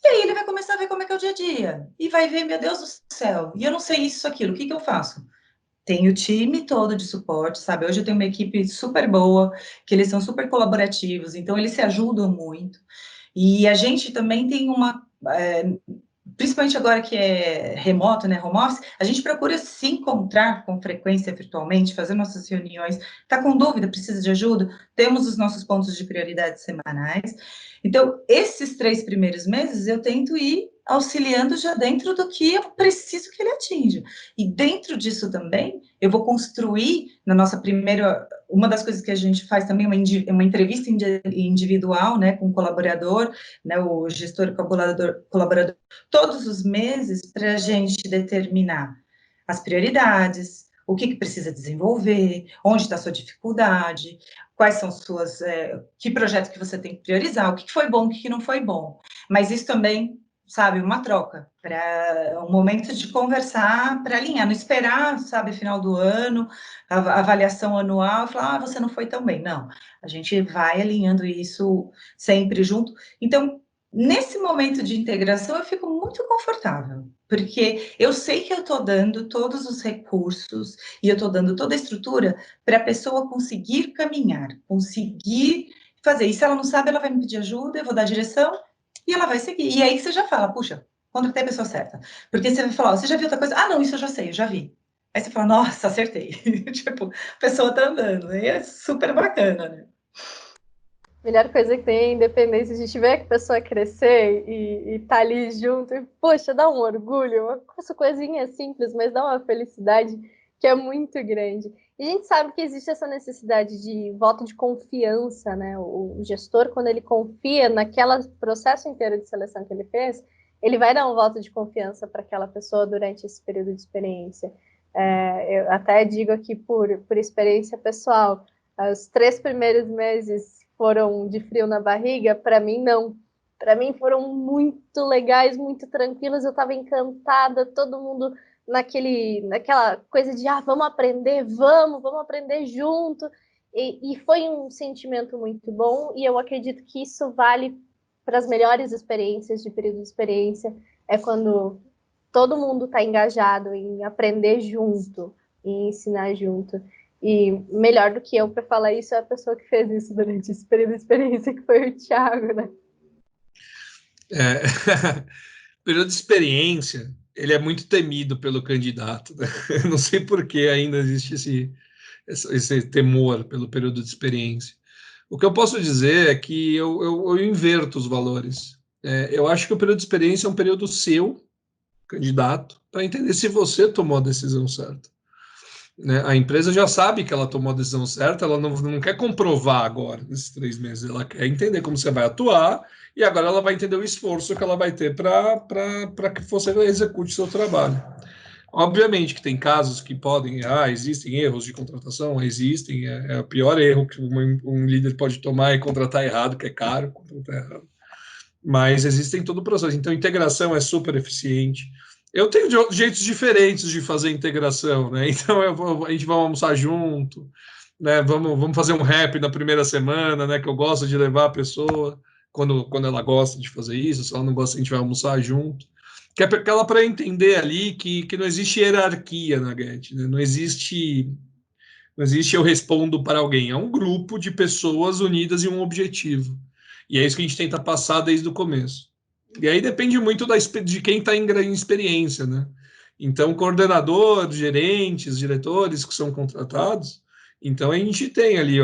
e aí ele vai começar a ver como é que é o dia a dia, e vai ver, meu Deus do céu, e eu não sei isso, aquilo, o que eu faço? Tenho o time todo de suporte, sabe? Hoje eu tenho uma equipe super boa, que eles são super colaborativos, então eles se ajudam muito. E a gente também tem principalmente agora que é remoto, né, home office, a gente procura se encontrar com frequência virtualmente, fazer nossas reuniões. Tá com dúvida, precisa de ajuda? Temos os nossos pontos de prioridade semanais. Então, esses 3 primeiros meses, eu tento ir auxiliando já dentro do que eu preciso que ele atinja. E dentro disso também, eu vou construir na nossa primeira... Uma das coisas que a gente faz também é uma entrevista individual, né, com o colaborador, né, o gestor colaborador, todos os meses, para a gente determinar as prioridades, o que precisa desenvolver, onde está a sua dificuldade, quais são suas, que projeto que você tem que priorizar, o que foi bom, o que não foi bom. Mas isso também, sabe, uma troca, para um momento de conversar, para alinhar, não esperar, sabe, final do ano, a avaliação anual, falar, você não foi tão bem. Não, a gente vai alinhando isso sempre junto. Então, Nesse momento de integração, eu fico muito confortável, porque eu sei que eu estou dando todos os recursos e eu estou dando toda a estrutura para a pessoa conseguir caminhar, conseguir fazer. E se ela não sabe, ela vai me pedir ajuda, eu vou dar direção e ela vai seguir. E aí você já fala, puxa, contratei a pessoa certa. Porque você vai falar, ó, você já viu outra coisa? Ah, não, isso eu já sei, eu já vi. Aí você fala, nossa, acertei. Tipo, a pessoa tá andando. E é super bacana, né? Melhor coisa que tem é a independência. A gente vê a pessoa crescer e tá ali junto. E, poxa, dá um orgulho. Essa coisinha simples, mas dá uma felicidade que é muito grande. E a gente sabe que existe essa necessidade de voto de confiança, né? O gestor, quando ele confia naquele processo inteiro de seleção que ele fez, ele vai dar um voto de confiança para aquela pessoa durante esse período de experiência. Eu até digo aqui por experiência pessoal, os 3 primeiros meses foram de frio na barriga? Para mim, não. Para mim, foram muito legais, muito tranquilos. Eu estava encantada, todo mundo naquela coisa de vamos aprender, vamos aprender junto. E foi um sentimento muito bom, e eu acredito que isso vale para as melhores experiências de período de experiência. É quando todo mundo está engajado em aprender junto, em ensinar junto. E melhor do que eu para falar isso é a pessoa que fez isso durante esse período de experiência, que foi o Thiago, né? Período de experiência, ele é muito temido pelo candidato, né? Eu não sei por que ainda existe esse temor pelo período de experiência. O que eu posso dizer é que eu inverto os valores. Eu acho que o período de experiência é um período seu, candidato, para entender se você tomou a decisão certa. Né? A empresa já sabe que ela tomou a decisão certa, ela não quer comprovar agora, nesses 3 meses, ela quer entender como você vai atuar e agora ela vai entender o esforço que ela vai ter para que você execute seu trabalho. Obviamente que tem casos que podem, existem erros de contratação, existem, é o pior erro que um líder pode tomar é contratar errado, que é caro contratar errado. Mas existem todo o processo. Então, integração é super eficiente. Eu tenho jeitos diferentes de fazer integração, né? Então, a gente vai almoçar junto, né? Vamos fazer um rap na primeira semana, né? Que eu gosto de levar a pessoa quando ela gosta de fazer isso. Se ela não gosta, a gente vai almoçar junto. Que é aquela para entender ali que não existe hierarquia na Get, né? Não existe eu respondo para alguém. É um grupo de pessoas unidas em um objetivo. E é isso que a gente tenta passar desde o começo. E aí depende muito de quem está em experiência, né? Então, coordenador, gerentes, diretores que são contratados, então a gente tem ali,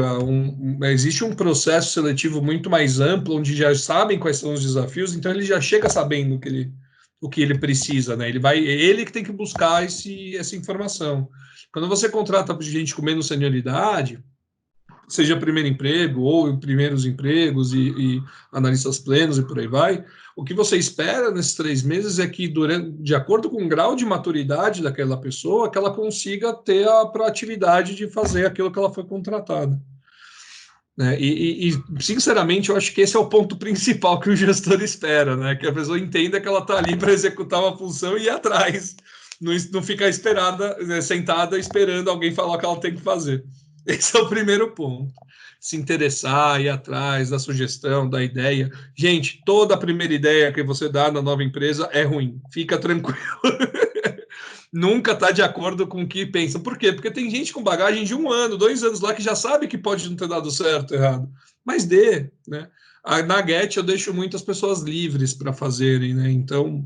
existe um processo seletivo muito mais amplo, onde já sabem quais são os desafios, então ele já chega sabendo o que ele precisa, né? Ele que tem que buscar essa informação. Quando você contrata gente com menos senioridade, seja primeiro emprego ou primeiros empregos e analistas plenos e por aí vai, o que você espera nesses 3 meses é que, de acordo com o grau de maturidade daquela pessoa, que ela consiga ter a proatividade de fazer aquilo que ela foi contratada. Né? Sinceramente, eu acho que esse é o ponto principal que o gestor espera, né? Que a pessoa entenda que ela está ali para executar uma função e ir atrás, não ficar sentada esperando alguém falar o que ela tem que fazer. Esse é o primeiro ponto. Se interessar, ir atrás da sugestão, da ideia. Gente, toda a primeira ideia que você dá na nova empresa é ruim. Fica tranquilo. Nunca está de acordo com o que pensa. Por quê? Porque tem gente com bagagem de 1 ano, 2 anos lá que já sabe que pode não ter dado certo, errado. Mas né? Na Get eu deixo muitas pessoas livres para fazerem, né? Então,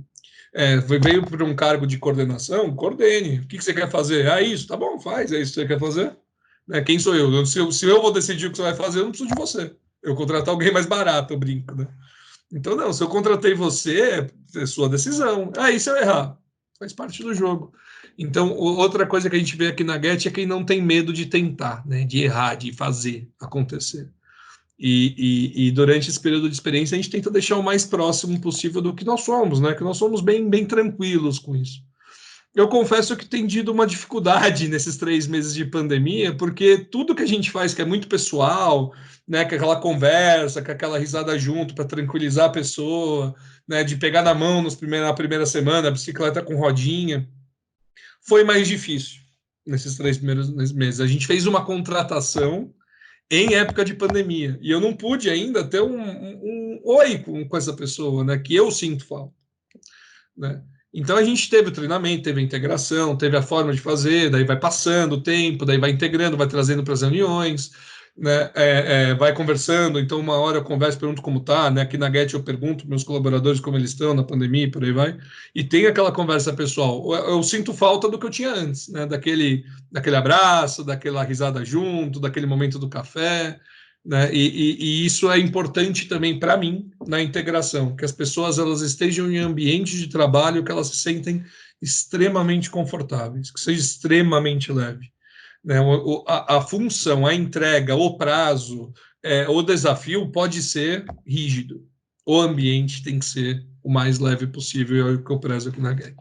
veio para um cargo de coordenação, coordene. O que você quer fazer? Isso, tá bom, faz, é isso que você quer fazer. Né? Quem sou eu? Se eu vou decidir o que você vai fazer, eu não preciso de você. Eu contratar alguém mais barato, eu brinco, né? Então, não, se eu contratei você, é sua decisão. E se eu errar? Faz parte do jogo. Então, outra coisa que a gente vê aqui na Get é quem não tem medo de tentar, né? De errar, de fazer acontecer. E durante esse período de experiência, a gente tenta deixar o mais próximo possível do que nós somos, né? Que nós somos bem tranquilos com isso. Eu confesso que tem tido uma dificuldade nesses 3 meses de pandemia, porque tudo que a gente faz, que é muito pessoal, né, com aquela conversa, com aquela risada junto para tranquilizar a pessoa, né, de pegar na mão na primeira semana, a bicicleta com rodinha, foi mais difícil nesses 3 primeiros meses. A gente fez uma contratação em época de pandemia. E eu não pude ainda ter um oi com essa pessoa, né? Que eu sinto falta, né? Então a gente teve o treinamento, teve a integração, teve a forma de fazer, daí vai passando o tempo, daí vai integrando, vai trazendo para as reuniões, né? Vai conversando. Então uma hora eu converso, pergunto como tá, né? Aqui na Get eu pergunto para meus colaboradores como eles estão na pandemia, e por aí vai. E tem aquela conversa pessoal. Eu sinto falta do que eu tinha antes, né? Daquele abraço, daquela risada junto, daquele momento do café. Né? E isso é importante também para mim na integração, que as pessoas elas estejam em ambientes de trabalho que elas se sentem extremamente confortáveis, que seja extremamente leve. Né? A função, a entrega, o prazo, o desafio pode ser rígido. O ambiente tem que ser o mais leve possível, é o que eu prezo aqui na GEG.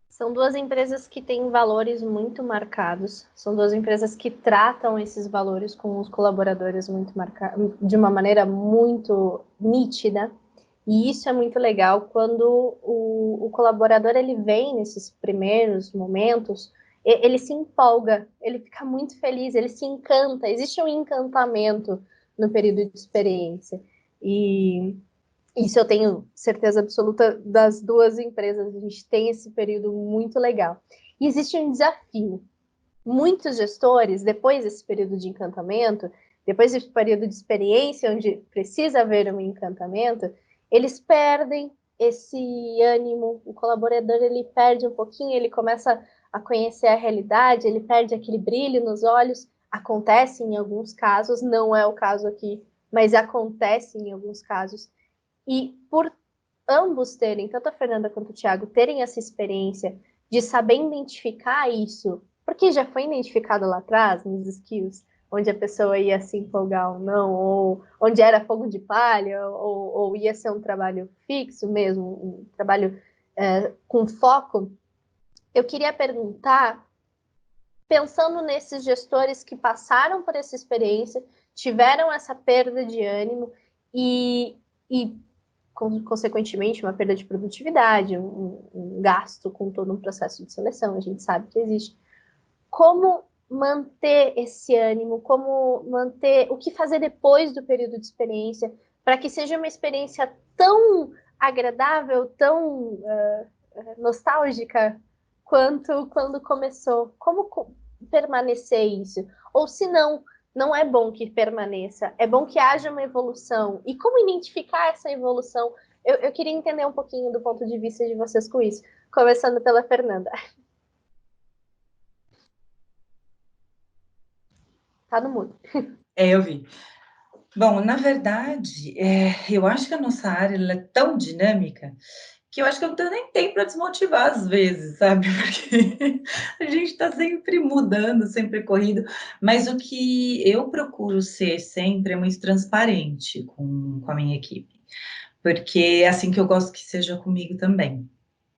São duas empresas que têm valores muito marcados, são duas empresas que tratam esses valores com os colaboradores de uma maneira muito nítida, e isso é muito legal quando o colaborador ele vem nesses primeiros momentos, ele se empolga, ele fica muito feliz, ele se encanta, existe um encantamento no período de experiência, e isso eu tenho certeza absoluta das duas empresas. A gente tem esse período muito legal. E existe um desafio. Muitos gestores, depois desse período de encantamento, depois desse período de experiência, onde precisa haver um encantamento, eles perdem esse ânimo. O colaborador ele perde um pouquinho, ele começa a conhecer a realidade, ele perde aquele brilho nos olhos. Acontece em alguns casos, não é o caso aqui, mas acontece em alguns casos. E por ambos terem, tanto a Fernanda quanto o Thiago, terem essa experiência de saber identificar isso, porque já foi identificado lá atrás, nos skills, onde a pessoa ia se empolgar ou não, ou onde era fogo de palha, ou ia ser um trabalho fixo mesmo, um trabalho com foco, eu queria perguntar, pensando nesses gestores que passaram por essa experiência, tiveram essa perda de ânimo e consequentemente, uma perda de produtividade, um gasto com todo um processo de seleção, a gente sabe que existe. Como manter esse ânimo, como manter, o que fazer depois do período de experiência, para que seja uma experiência tão agradável, tão nostálgica, quanto quando começou? Como permanecer isso? Ou se não é bom que permaneça, é bom que haja uma evolução. E como identificar essa evolução? Eu queria entender um pouquinho do ponto de vista de vocês com isso, começando pela Fernanda. Tá no mudo. Eu vi. Bom, na verdade, eu acho que a nossa área ela é tão dinâmica que eu acho que eu não tenho nem tempo para desmotivar às vezes, sabe? Porque a gente está sempre mudando, sempre correndo, mas o que eu procuro ser sempre é muito transparente com a minha equipe, porque é assim que eu gosto que seja comigo também.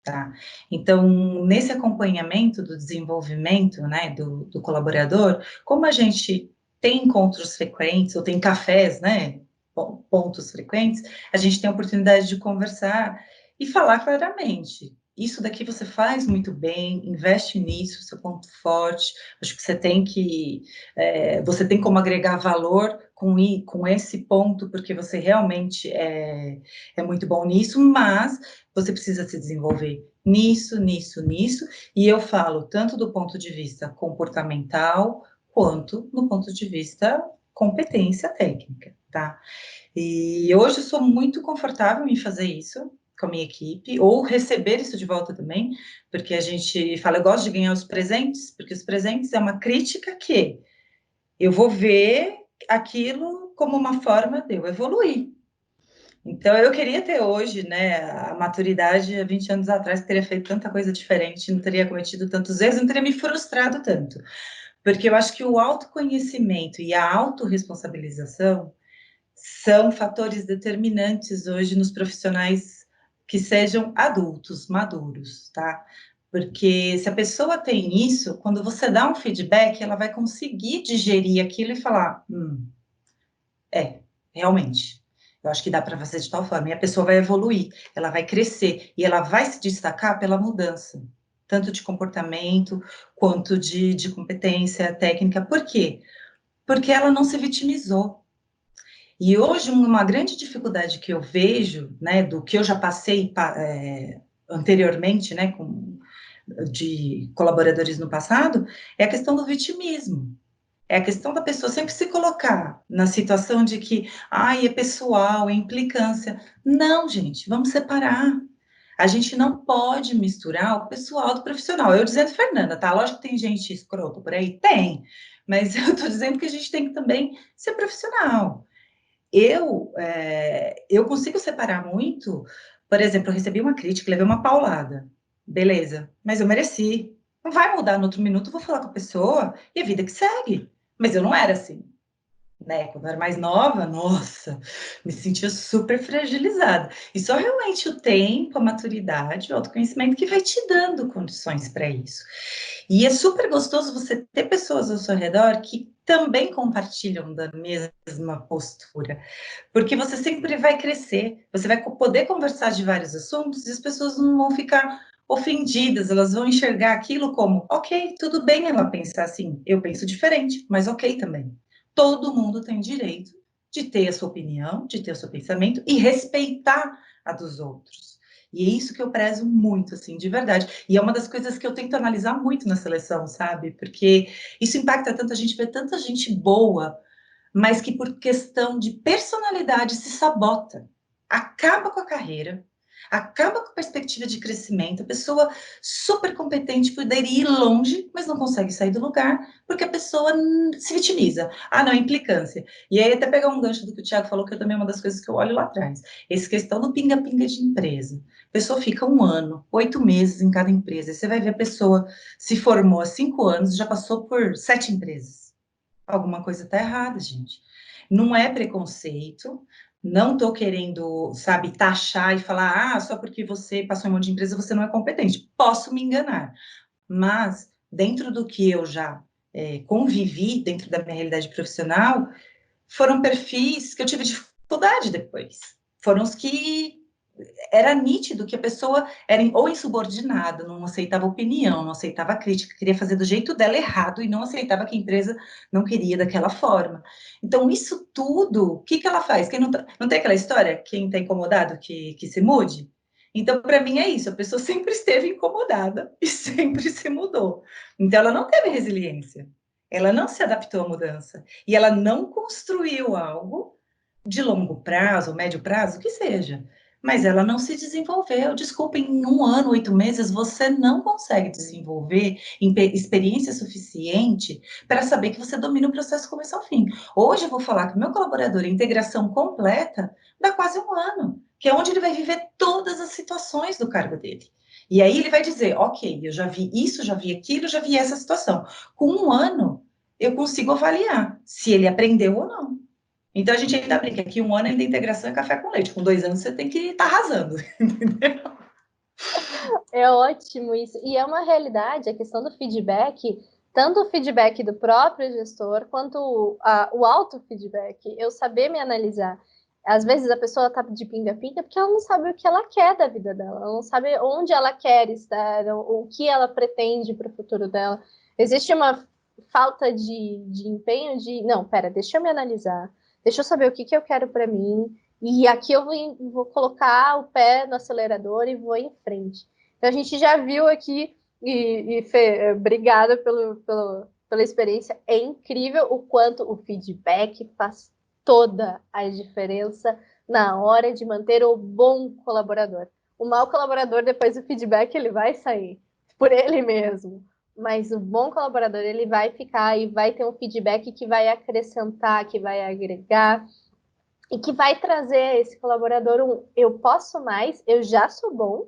Tá? Então, nesse acompanhamento do desenvolvimento, né, do colaborador, como a gente tem encontros frequentes, ou tem cafés, né, pontos frequentes, a gente tem a oportunidade de conversar e falar claramente. Isso daqui você faz muito bem, investe nisso, seu ponto forte, acho que você tem como agregar valor com esse ponto, porque você realmente é muito bom nisso, mas você precisa se desenvolver nisso, e eu falo tanto do ponto de vista comportamental, quanto no ponto de vista competência técnica, tá? E hoje eu sou muito confortável em fazer isso com a minha equipe, ou receber isso de volta também, porque a gente fala, eu gosto de ganhar os presentes, porque os presentes é uma crítica que eu vou ver aquilo como uma forma de eu evoluir. Então, eu queria ter hoje, né, a maturidade há 20 anos atrás, que teria feito tanta coisa diferente, não teria cometido tantos erros, não teria me frustrado tanto. Porque eu acho que o autoconhecimento e a autorresponsabilização são fatores determinantes hoje nos profissionais que sejam adultos, maduros, tá? Porque se a pessoa tem isso, quando você dá um feedback, ela vai conseguir digerir aquilo e falar, realmente, eu acho que dá para fazer de tal forma, e a pessoa vai evoluir, ela vai crescer, e ela vai se destacar pela mudança, tanto de comportamento, quanto de competência técnica. Por quê? porque ela não se vitimizou. E hoje, uma grande dificuldade que eu vejo, né, do que eu já passei anteriormente, né, de colaboradores no passado, é a questão do vitimismo. É a questão da pessoa sempre se colocar na situação de que, ai, é pessoal, é implicância. Não, gente, vamos separar. A gente não pode misturar o pessoal do profissional. Eu dizendo, Fernanda, tá? Lógico que tem gente escrota por aí? Tem. Mas eu tô dizendo que a gente tem que também ser profissional. Eu consigo separar muito. Por exemplo, eu recebi uma crítica, levei uma paulada. Beleza, mas eu mereci. Não vai mudar no outro minuto, eu vou falar com a pessoa e a vida que segue. Mas eu não era assim, né? Quando eu era mais nova, nossa, me sentia super fragilizada. E só realmente o tempo, a maturidade, o autoconhecimento que vai te dando condições para isso. E é super gostoso você ter pessoas ao seu redor que também compartilham da mesma postura, porque você sempre vai crescer, você vai poder conversar de vários assuntos e as pessoas não vão ficar ofendidas, elas vão enxergar aquilo como, ok, tudo bem ela pensar assim, eu penso diferente, mas ok também. Todo mundo tem direito de ter a sua opinião, de ter o seu pensamento e respeitar a dos outros. E é isso que eu prezo muito, assim, de verdade. E é uma das coisas que eu tento analisar muito na seleção, sabe? Porque isso impacta tanto, a gente vê tanta gente boa, mas que por questão de personalidade se sabota, acaba com a carreira, acaba com a perspectiva de crescimento, a pessoa super competente poderia ir longe, mas não consegue sair do lugar, porque a pessoa se vitimiza. Ah, não, implicância. E aí até pegar um gancho do que o Thiago falou, que é também uma das coisas que eu olho lá atrás, essa questão do pinga-pinga de empresa. A pessoa fica 1 ano, 8 meses em cada empresa, e você vai ver a pessoa se formou há 5 anos, já passou por 7 empresas. Alguma coisa está errada, gente. Não é preconceito, não estou querendo, sabe, taxar e falar, ah, só porque você passou em um monte de empresa, você não é competente. Posso me enganar, mas dentro do que eu já convivi, dentro da minha realidade profissional, foram perfis que eu tive dificuldade depois. Foram os que era nítido que a pessoa era ou insubordinada, não aceitava opinião, não aceitava crítica, queria fazer do jeito dela errado e não aceitava que a empresa não queria daquela forma. Então, isso tudo, o que ela faz? Quem não tem aquela história, quem está incomodado que se mude? Então, para mim é isso, a pessoa sempre esteve incomodada e sempre se mudou. Então, ela não teve resiliência, ela não se adaptou à mudança e ela não construiu algo de longo prazo, médio prazo, que seja, mas ela não se desenvolveu. Desculpa, em 1 ano, 8 meses, você não consegue desenvolver experiência suficiente para saber que você domina o processo começo ao fim. Hoje eu vou falar que o meu colaborador, integração completa, dá quase 1 ano, que é onde ele vai viver todas as situações do cargo dele. E aí ele vai dizer, ok, eu já vi isso, já vi aquilo, já vi essa situação. Com 1 ano, eu consigo avaliar se ele aprendeu ou não. Então a gente ainda brinca que 1 ano ainda integração é café com leite. Com 2 anos você tem que estar arrasando, entendeu? É ótimo isso. E é uma realidade, a questão do feedback, tanto o feedback do próprio gestor, quanto o auto-feedback, eu saber me analisar. Às vezes a pessoa tá de pinga-pinga porque ela não sabe o que ela quer da vida dela, ela não sabe onde ela quer estar, o que ela pretende para o futuro dela. Existe uma falta de empenho de, não, pera, deixa eu me analisar, deixa eu saber o que eu quero para mim, e aqui eu vou colocar o pé no acelerador e vou em frente. Então, a gente já viu aqui, e Fê, obrigada pela experiência, é incrível o quanto o feedback faz toda a diferença na hora de manter o bom colaborador. O mau colaborador, depois do feedback, ele vai sair por ele mesmo, mas o bom colaborador, ele vai ficar e vai ter um feedback que vai acrescentar, que vai agregar, e que vai trazer a esse colaborador eu posso mais, eu já sou bom,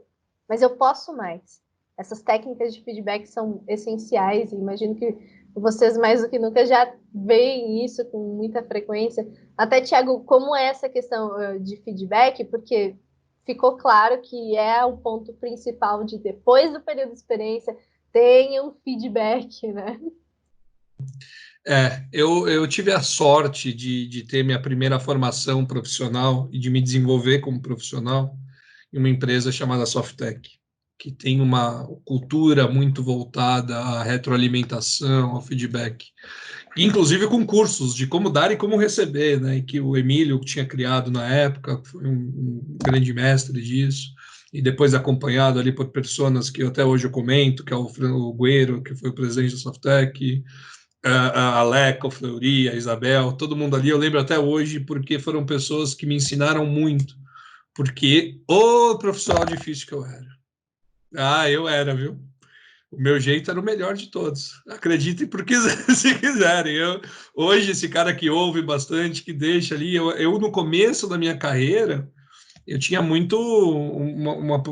mas eu posso mais. Essas técnicas de feedback são essenciais e imagino que vocês mais do que nunca já veem isso com muita frequência. Até, Thiago, como é essa questão de feedback? Porque ficou claro que é o ponto principal de depois do período de experiência, tenha um feedback, né? Eu tive a sorte de ter minha primeira formação profissional e de me desenvolver como profissional em uma empresa chamada Softec. que tem uma cultura muito voltada à retroalimentação, ao feedback, inclusive com cursos de como dar e como receber, né? E que o Emílio tinha criado na época, foi um grande mestre disso, e depois acompanhado ali por pessoas que até hoje eu comento, que é o Guero, que foi o presidente da Softec, a Leca, o Fleury, a Isabel, todo mundo ali, eu lembro até hoje, porque foram pessoas que me ensinaram muito, porque o profissional difícil que eu era. Eu era, viu? O meu jeito era o melhor de todos. Acreditem porque se quiserem. Hoje, esse cara que ouve bastante, que deixa ali, eu no começo da minha carreira, eu tinha muito uma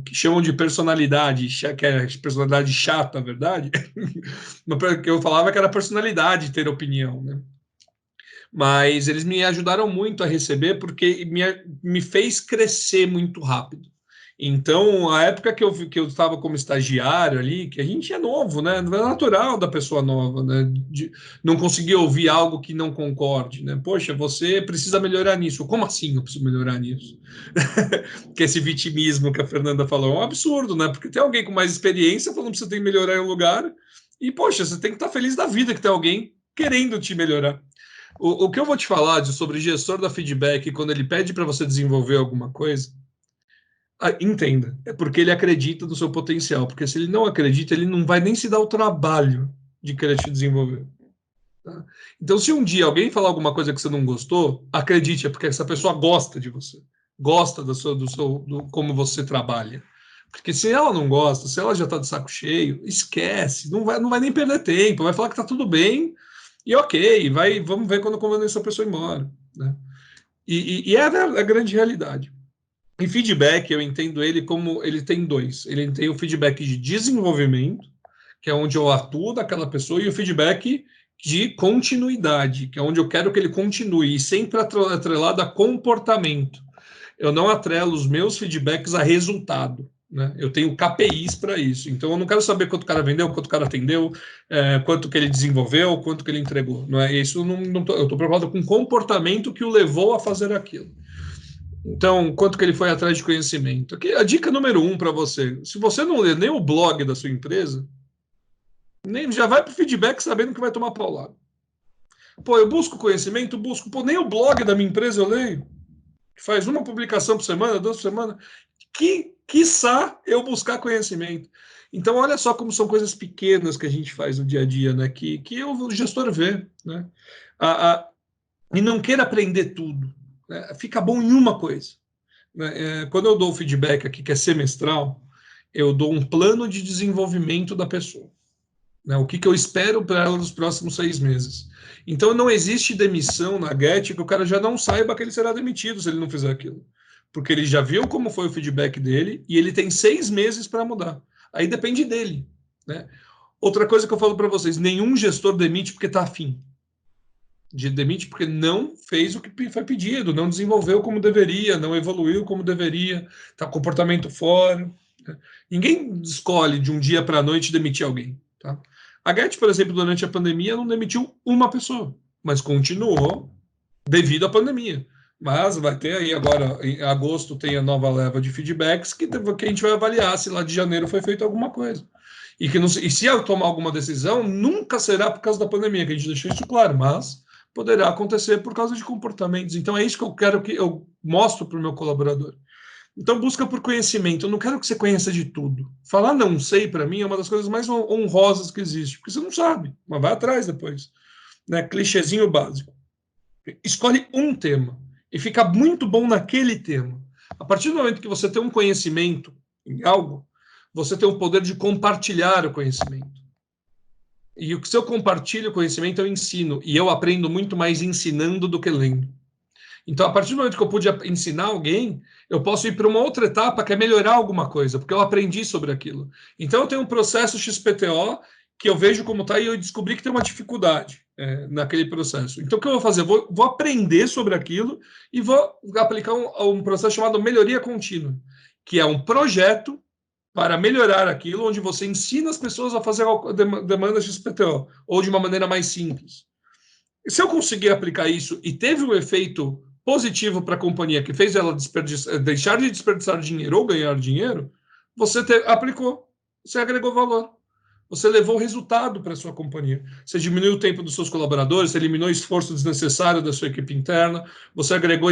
que chamam de personalidade, que é personalidade chata, na verdade, que eu falava que era personalidade ter opinião, né? Mas eles me ajudaram muito a receber porque me fez crescer muito rápido. Então, a época que eu estava como estagiário ali, que a gente é novo, né? É natural da pessoa nova, né? De não conseguir ouvir algo que não concorde, né? Poxa, você precisa melhorar nisso. Como assim eu preciso melhorar nisso? Que esse vitimismo que a Fernanda falou é um absurdo, né? Porque tem alguém com mais experiência falando que você tem que melhorar em um lugar e, poxa, você tem que estar feliz da vida que tem alguém querendo te melhorar. O que eu vou te falar sobre gestor da feedback, quando ele pede para você desenvolver alguma coisa, entenda, é porque ele acredita no seu potencial, porque se ele não acredita, ele não vai nem se dar o trabalho de querer te desenvolver. Tá? Então, se um dia alguém falar alguma coisa que você não gostou, acredite, é porque essa pessoa gosta de você, gosta do como você trabalha. Porque se ela não gosta, se ela já está de saco cheio, esquece, não vai nem perder tempo, vai falar que está tudo bem e ok, vamos ver quando convencer essa pessoa embora. Né? E é a grande realidade. E feedback, eu entendo ele como ele tem dois. Ele tem o feedback de desenvolvimento, que é onde eu atuo daquela pessoa, e o feedback de continuidade, que é onde eu quero que ele continue, e sempre atrelado a comportamento. Eu não atrelo os meus feedbacks a resultado. Né? Eu tenho KPIs para isso. Então, eu não quero saber quanto o cara vendeu, quanto o cara atendeu, quanto que ele desenvolveu, quanto que ele entregou. Não é isso. Eu estou preocupado com o comportamento que o levou a fazer aquilo. Então, quanto que ele foi atrás de conhecimento? Aqui, a dica número 1 para você: se você não lê nem o blog da sua empresa, nem já vai para o feedback sabendo que vai tomar paulada. Pô, eu busco conhecimento, busco. Pô, nem o blog da minha empresa eu leio. Que faz uma publicação por semana, 2 por semana. Quiçá eu buscar conhecimento. Então, olha só como são coisas pequenas que a gente faz no dia a dia, né? Que o gestor vê, né? E não queira aprender tudo. Né? Fica bom em uma coisa. Né? Quando eu dou o feedback aqui, que é semestral, eu dou um plano de desenvolvimento da pessoa. Né? O que eu espero para ela nos próximos 6 meses. Então, não existe demissão na Get que o cara já não saiba que ele será demitido se ele não fizer aquilo. Porque ele já viu como foi o feedback dele e ele tem 6 meses para mudar. Aí depende dele. Né? Outra coisa que eu falo para vocês, nenhum gestor demite porque está afim. Demite porque não fez o que foi pedido, não desenvolveu como deveria, não evoluiu como deveria, está com comportamento fora. Né? Ninguém escolhe de um dia para a noite demitir alguém. Tá? A Get, por exemplo, durante a pandemia não demitiu uma pessoa, mas continuou devido à pandemia. Mas vai ter aí agora, em agosto, tem a nova leva de feedbacks que a gente vai avaliar se lá de janeiro foi feita alguma coisa. E se eu tomar alguma decisão, nunca será por causa da pandemia, que a gente deixou isso claro, mas poderá acontecer por causa de comportamentos. Então é isso que eu quero que eu mostro para o meu colaborador. Então busca por conhecimento. Eu não quero que você conheça de tudo. Falar não sei para mim é uma das coisas mais honrosas que existe, porque você não sabe, mas vai atrás depois. Né? Clichêzinho básico. Escolhe um tema e fica muito bom naquele tema. A partir do momento que você tem um conhecimento em algo, você tem o poder de compartilhar o conhecimento. E o que se eu compartilho o conhecimento, eu ensino. E eu aprendo muito mais ensinando do que lendo. Então, a partir do momento que eu pude ensinar alguém, eu posso ir para uma outra etapa que é melhorar alguma coisa, porque eu aprendi sobre aquilo. Então, eu tenho um processo XPTO que eu vejo como está e eu descobri que tem uma dificuldade naquele processo. Então, o que eu vou fazer? Eu vou aprender sobre aquilo e vou aplicar um processo chamado melhoria contínua, que é um projeto para melhorar aquilo, onde você ensina as pessoas a fazer demandas de XPTO, ou de uma maneira mais simples. E se eu conseguir aplicar isso e teve um efeito positivo para a companhia, que fez ela deixar de desperdiçar dinheiro ou ganhar dinheiro, aplicou, você agregou valor. Você levou o resultado para a sua companhia. Você diminuiu o tempo dos seus colaboradores, você eliminou o esforço desnecessário da sua equipe interna, você agregou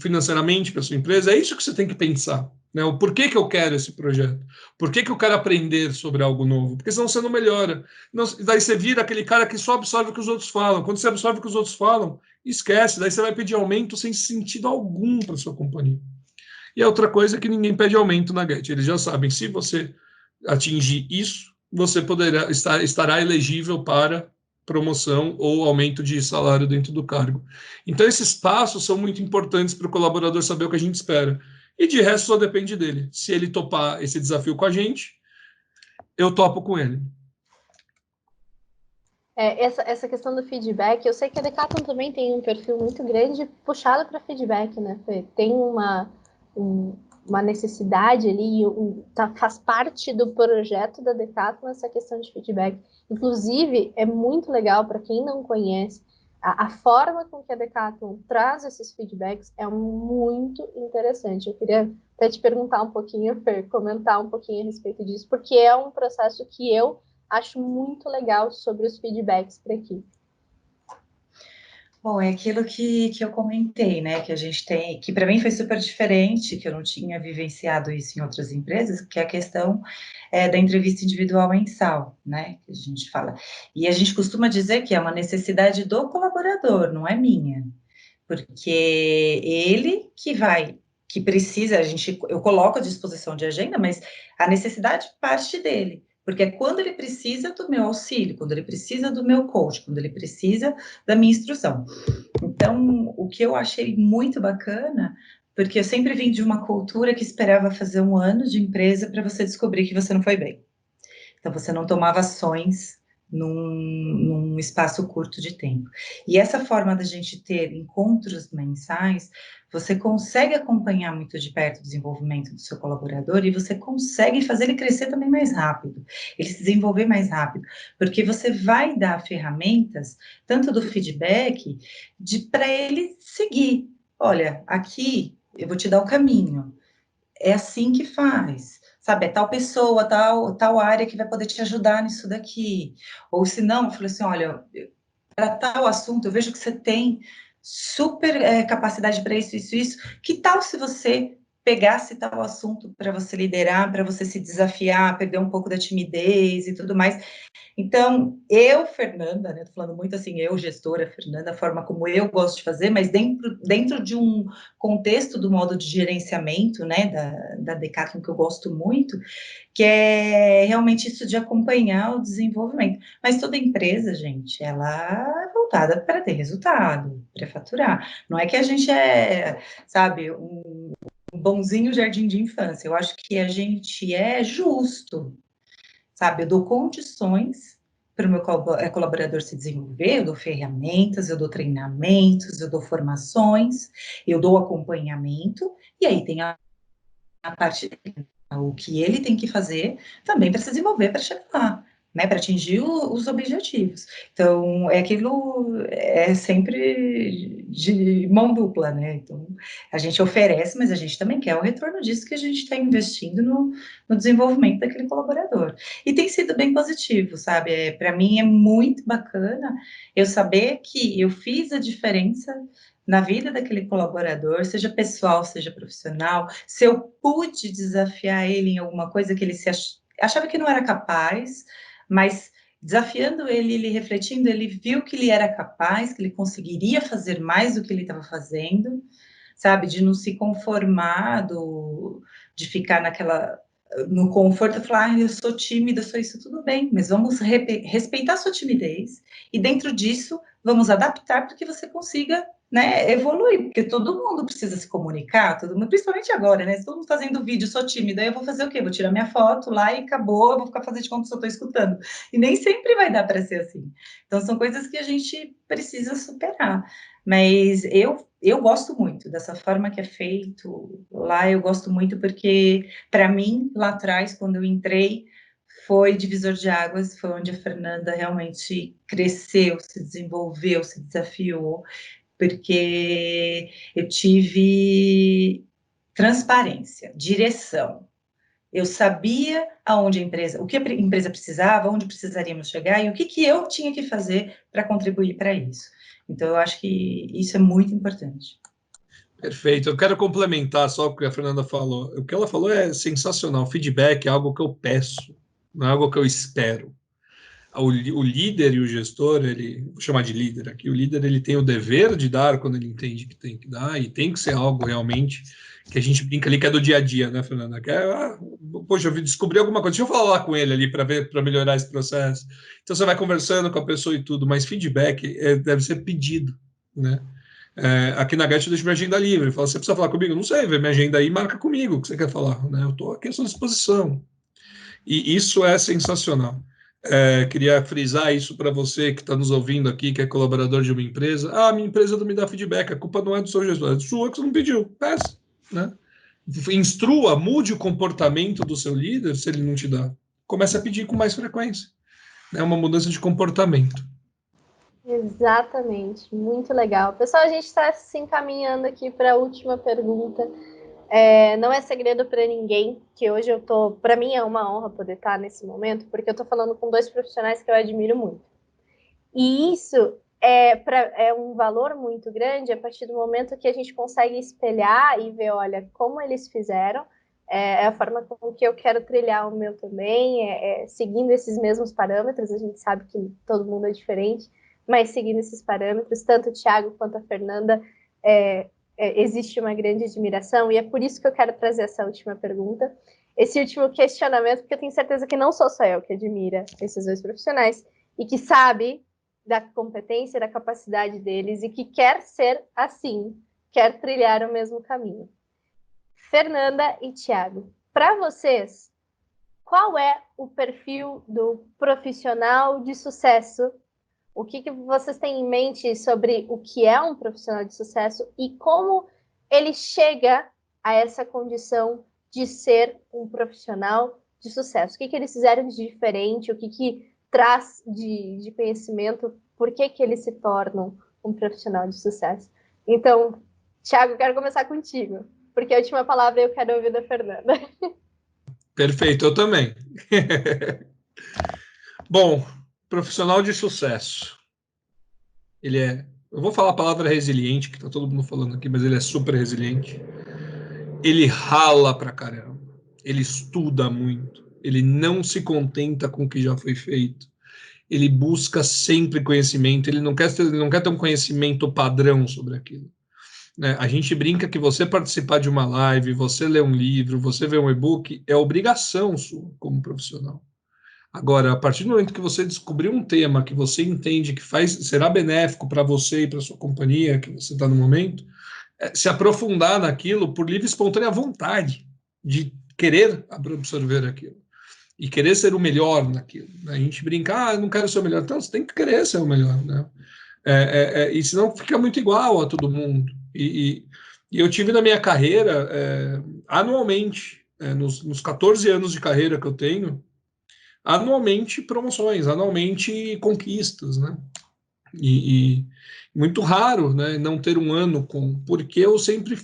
financeiramente para a sua empresa. É isso que você tem que pensar. Né? O porquê que eu quero esse projeto? Por que eu quero aprender sobre algo novo? Porque senão você não melhora. Não, daí você vira aquele cara que só absorve o que os outros falam. Quando você absorve o que os outros falam, esquece. Daí você vai pedir aumento sem sentido algum para a sua companhia. E a outra coisa é que ninguém pede aumento na Get. Eles já sabem, se você atingir isso, você estará elegível para promoção ou aumento de salário dentro do cargo. Então, esses passos são muito importantes para o colaborador saber o que a gente espera. E de resto, só depende dele. Se ele topar esse desafio com a gente, eu topo com ele. Essa questão do feedback, eu sei que a Decathlon também tem um perfil muito grande puxado para feedback, né? Tem uma necessidade ali, faz parte do projeto da Decathlon essa questão de feedback. Inclusive, é muito legal para quem não conhece, a forma com que a Decathlon traz esses feedbacks é muito interessante. Eu queria até te perguntar um pouquinho, Fer, comentar um pouquinho a respeito disso, porque é um processo que eu acho muito legal sobre os feedbacks para aqui. Bom, é aquilo que eu comentei, né? Que a gente tem, que para mim foi super diferente, que eu não tinha vivenciado isso em outras empresas, que é a questão da entrevista individual mensal, né? Que a gente fala. E a gente costuma dizer que é uma necessidade do colaborador, não é minha. Porque ele que precisa, eu coloco à disposição de agenda, mas a necessidade parte dele. Porque é quando ele precisa do meu auxílio, quando ele precisa do meu coach, quando ele precisa da minha instrução. Então, o que eu achei muito bacana, porque eu sempre vim de uma cultura que esperava fazer 1 ano de empresa para você descobrir que você não foi bem. Então, você não tomava ações num espaço curto de tempo. E essa forma da gente ter encontros mensais, você consegue acompanhar muito de perto o desenvolvimento do seu colaborador e você consegue fazer ele crescer também mais rápido, ele se desenvolver mais rápido, porque você vai dar ferramentas, tanto do feedback, para ele seguir. Olha, aqui eu vou te dar o caminho, é assim que faz, sabe? É tal pessoa, tal área que vai poder te ajudar nisso daqui. Ou se não, eu falei assim, olha, para tal assunto, eu vejo que você tem super capacidade para isso. Que tal se você pegasse tal assunto para você liderar, para você se desafiar, perder um pouco da timidez e tudo mais? Então, Fernanda, né, tô falando muito assim, gestora, Fernanda, a forma como eu gosto de fazer, mas dentro de um contexto do modo de gerenciamento, né, da Decathlon, que eu gosto muito, que é realmente isso de acompanhar o desenvolvimento. Mas toda empresa, gente, ela é voltada para ter resultado, para faturar. Não é que a gente sabe, um bonzinho jardim de infância. Eu acho que a gente é justo, sabe? Eu dou condições para o meu colaborador se desenvolver, eu dou ferramentas, eu dou treinamentos, eu dou formações, eu dou acompanhamento, e aí tem a parte o que ele tem que fazer também para se desenvolver, para chegar lá, né, para atingir os objetivos. Então, é sempre de mão dupla, né? Então, a gente oferece, mas a gente também quer o retorno disso que a gente está investindo no desenvolvimento daquele colaborador. E tem sido bem positivo, sabe? Para mim é muito bacana eu saber que eu fiz a diferença na vida daquele colaborador, seja pessoal, seja profissional, se eu pude desafiar ele em alguma coisa que ele achava que não era capaz, mas desafiando ele refletindo, ele viu que ele era capaz, que ele conseguiria fazer mais do que ele estava fazendo, sabe, de não se conformar, de ficar no conforto e falar, eu sou tímida, sou isso, tudo bem, mas vamos respeitar a sua timidez, e dentro disso, vamos adaptar para que você consiga, né, evoluir, porque todo mundo precisa se comunicar, todo mundo, principalmente agora, né, se todo mundo fazendo vídeo, sou tímida, aí eu vou fazer o quê? Vou tirar minha foto lá e acabou, eu vou ficar fazendo de conta que eu estou escutando, e nem sempre vai dar para ser assim, então são coisas que a gente precisa superar, mas eu gosto muito dessa forma que é feito lá, eu gosto muito porque, para mim, lá atrás, quando eu entrei, foi divisor de águas, foi onde a Fernanda realmente cresceu, se desenvolveu, se desafiou, porque eu tive transparência, direção. Eu sabia aonde o que a empresa precisava, onde precisaríamos chegar e o que eu tinha que fazer para contribuir para isso. Então, eu acho que isso é muito importante. Perfeito. Eu quero complementar só o que a Fernanda falou. O que ela falou é sensacional. Feedback é algo que eu peço, não é algo que eu espero. O líder e o gestor, vou chamar de líder aqui, o líder ele tem o dever de dar quando ele entende que tem que dar, e tem que ser algo realmente que a gente brinca ali que é do dia a dia, né, Fernanda? Que é, poxa, eu descobri alguma coisa, deixa eu falar com ele ali para ver, para melhorar esse processo. Então você vai conversando com a pessoa e tudo, mas feedback deve ser pedido, né? Aqui na Get eu deixo minha agenda livre. Fala, você precisa falar comigo? Não sei, vê minha agenda aí e marca comigo o que você quer falar. Né? Eu estou aqui à sua disposição. E isso é sensacional. Queria frisar isso para você que está nos ouvindo aqui, que é colaborador de uma empresa. Ah, minha empresa não me dá feedback, a culpa não é do seu gestor, é sua que você não pediu. Peça, né? Instrua, mude o comportamento do seu líder se ele não te dá. Comece a pedir com mais frequência. É uma mudança de comportamento. Exatamente, muito legal. Pessoal, a gente está se encaminhando aqui para a última pergunta. Não é segredo para ninguém que hoje para mim é uma honra poder estar nesse momento, porque eu estou falando com 2 profissionais que eu admiro muito. E isso é um valor muito grande a partir do momento que a gente consegue espelhar e ver, olha, como eles fizeram, a forma com que eu quero trilhar o meu também, seguindo esses mesmos parâmetros. A gente sabe que todo mundo é diferente, mas seguindo esses parâmetros, tanto o Thiago quanto a Fernanda, existe uma grande admiração, e é por isso que eu quero trazer essa última pergunta, esse último questionamento, porque eu tenho certeza que não sou só eu que admira esses 2 profissionais, e que sabe da competência e da capacidade deles, e que quer ser assim, quer trilhar o mesmo caminho. Fernanda e Thiago, para vocês, qual é o perfil do profissional de sucesso? O que vocês têm em mente sobre o que é um profissional de sucesso e como ele chega a essa condição de ser um profissional de sucesso? O que eles fizeram de diferente? O que traz de conhecimento? Por que eles se tornam um profissional de sucesso? Então, Thiago, eu quero começar contigo, porque a última palavra eu quero ouvir da Fernanda. Perfeito, eu também. Bom, profissional de sucesso. Eu vou falar a palavra resiliente, que tá todo mundo falando aqui, mas ele é super resiliente. Ele rala pra caramba. Ele estuda muito. Ele não se contenta com o que já foi feito. Ele busca sempre conhecimento. Ele não quer ter um conhecimento padrão sobre aquilo. Né? A gente brinca que você participar de uma live, você ler um livro, você ver um e-book, é obrigação sua como profissional. Agora, a partir do momento que você descobrir um tema que você entende que será benéfico para você e para sua companhia que você está no momento, se aprofundar naquilo por livre e espontânea vontade de querer absorver aquilo e querer ser o melhor naquilo. Né? A gente brinca, eu não quero ser o melhor. Então, você tem que querer ser o melhor. Né? E senão fica muito igual a todo mundo. E eu tive na minha carreira, anualmente, nos 14 anos de carreira que eu tenho, anualmente promoções, anualmente conquistas, né? E muito raro, né, não ter um ano porque eu sempre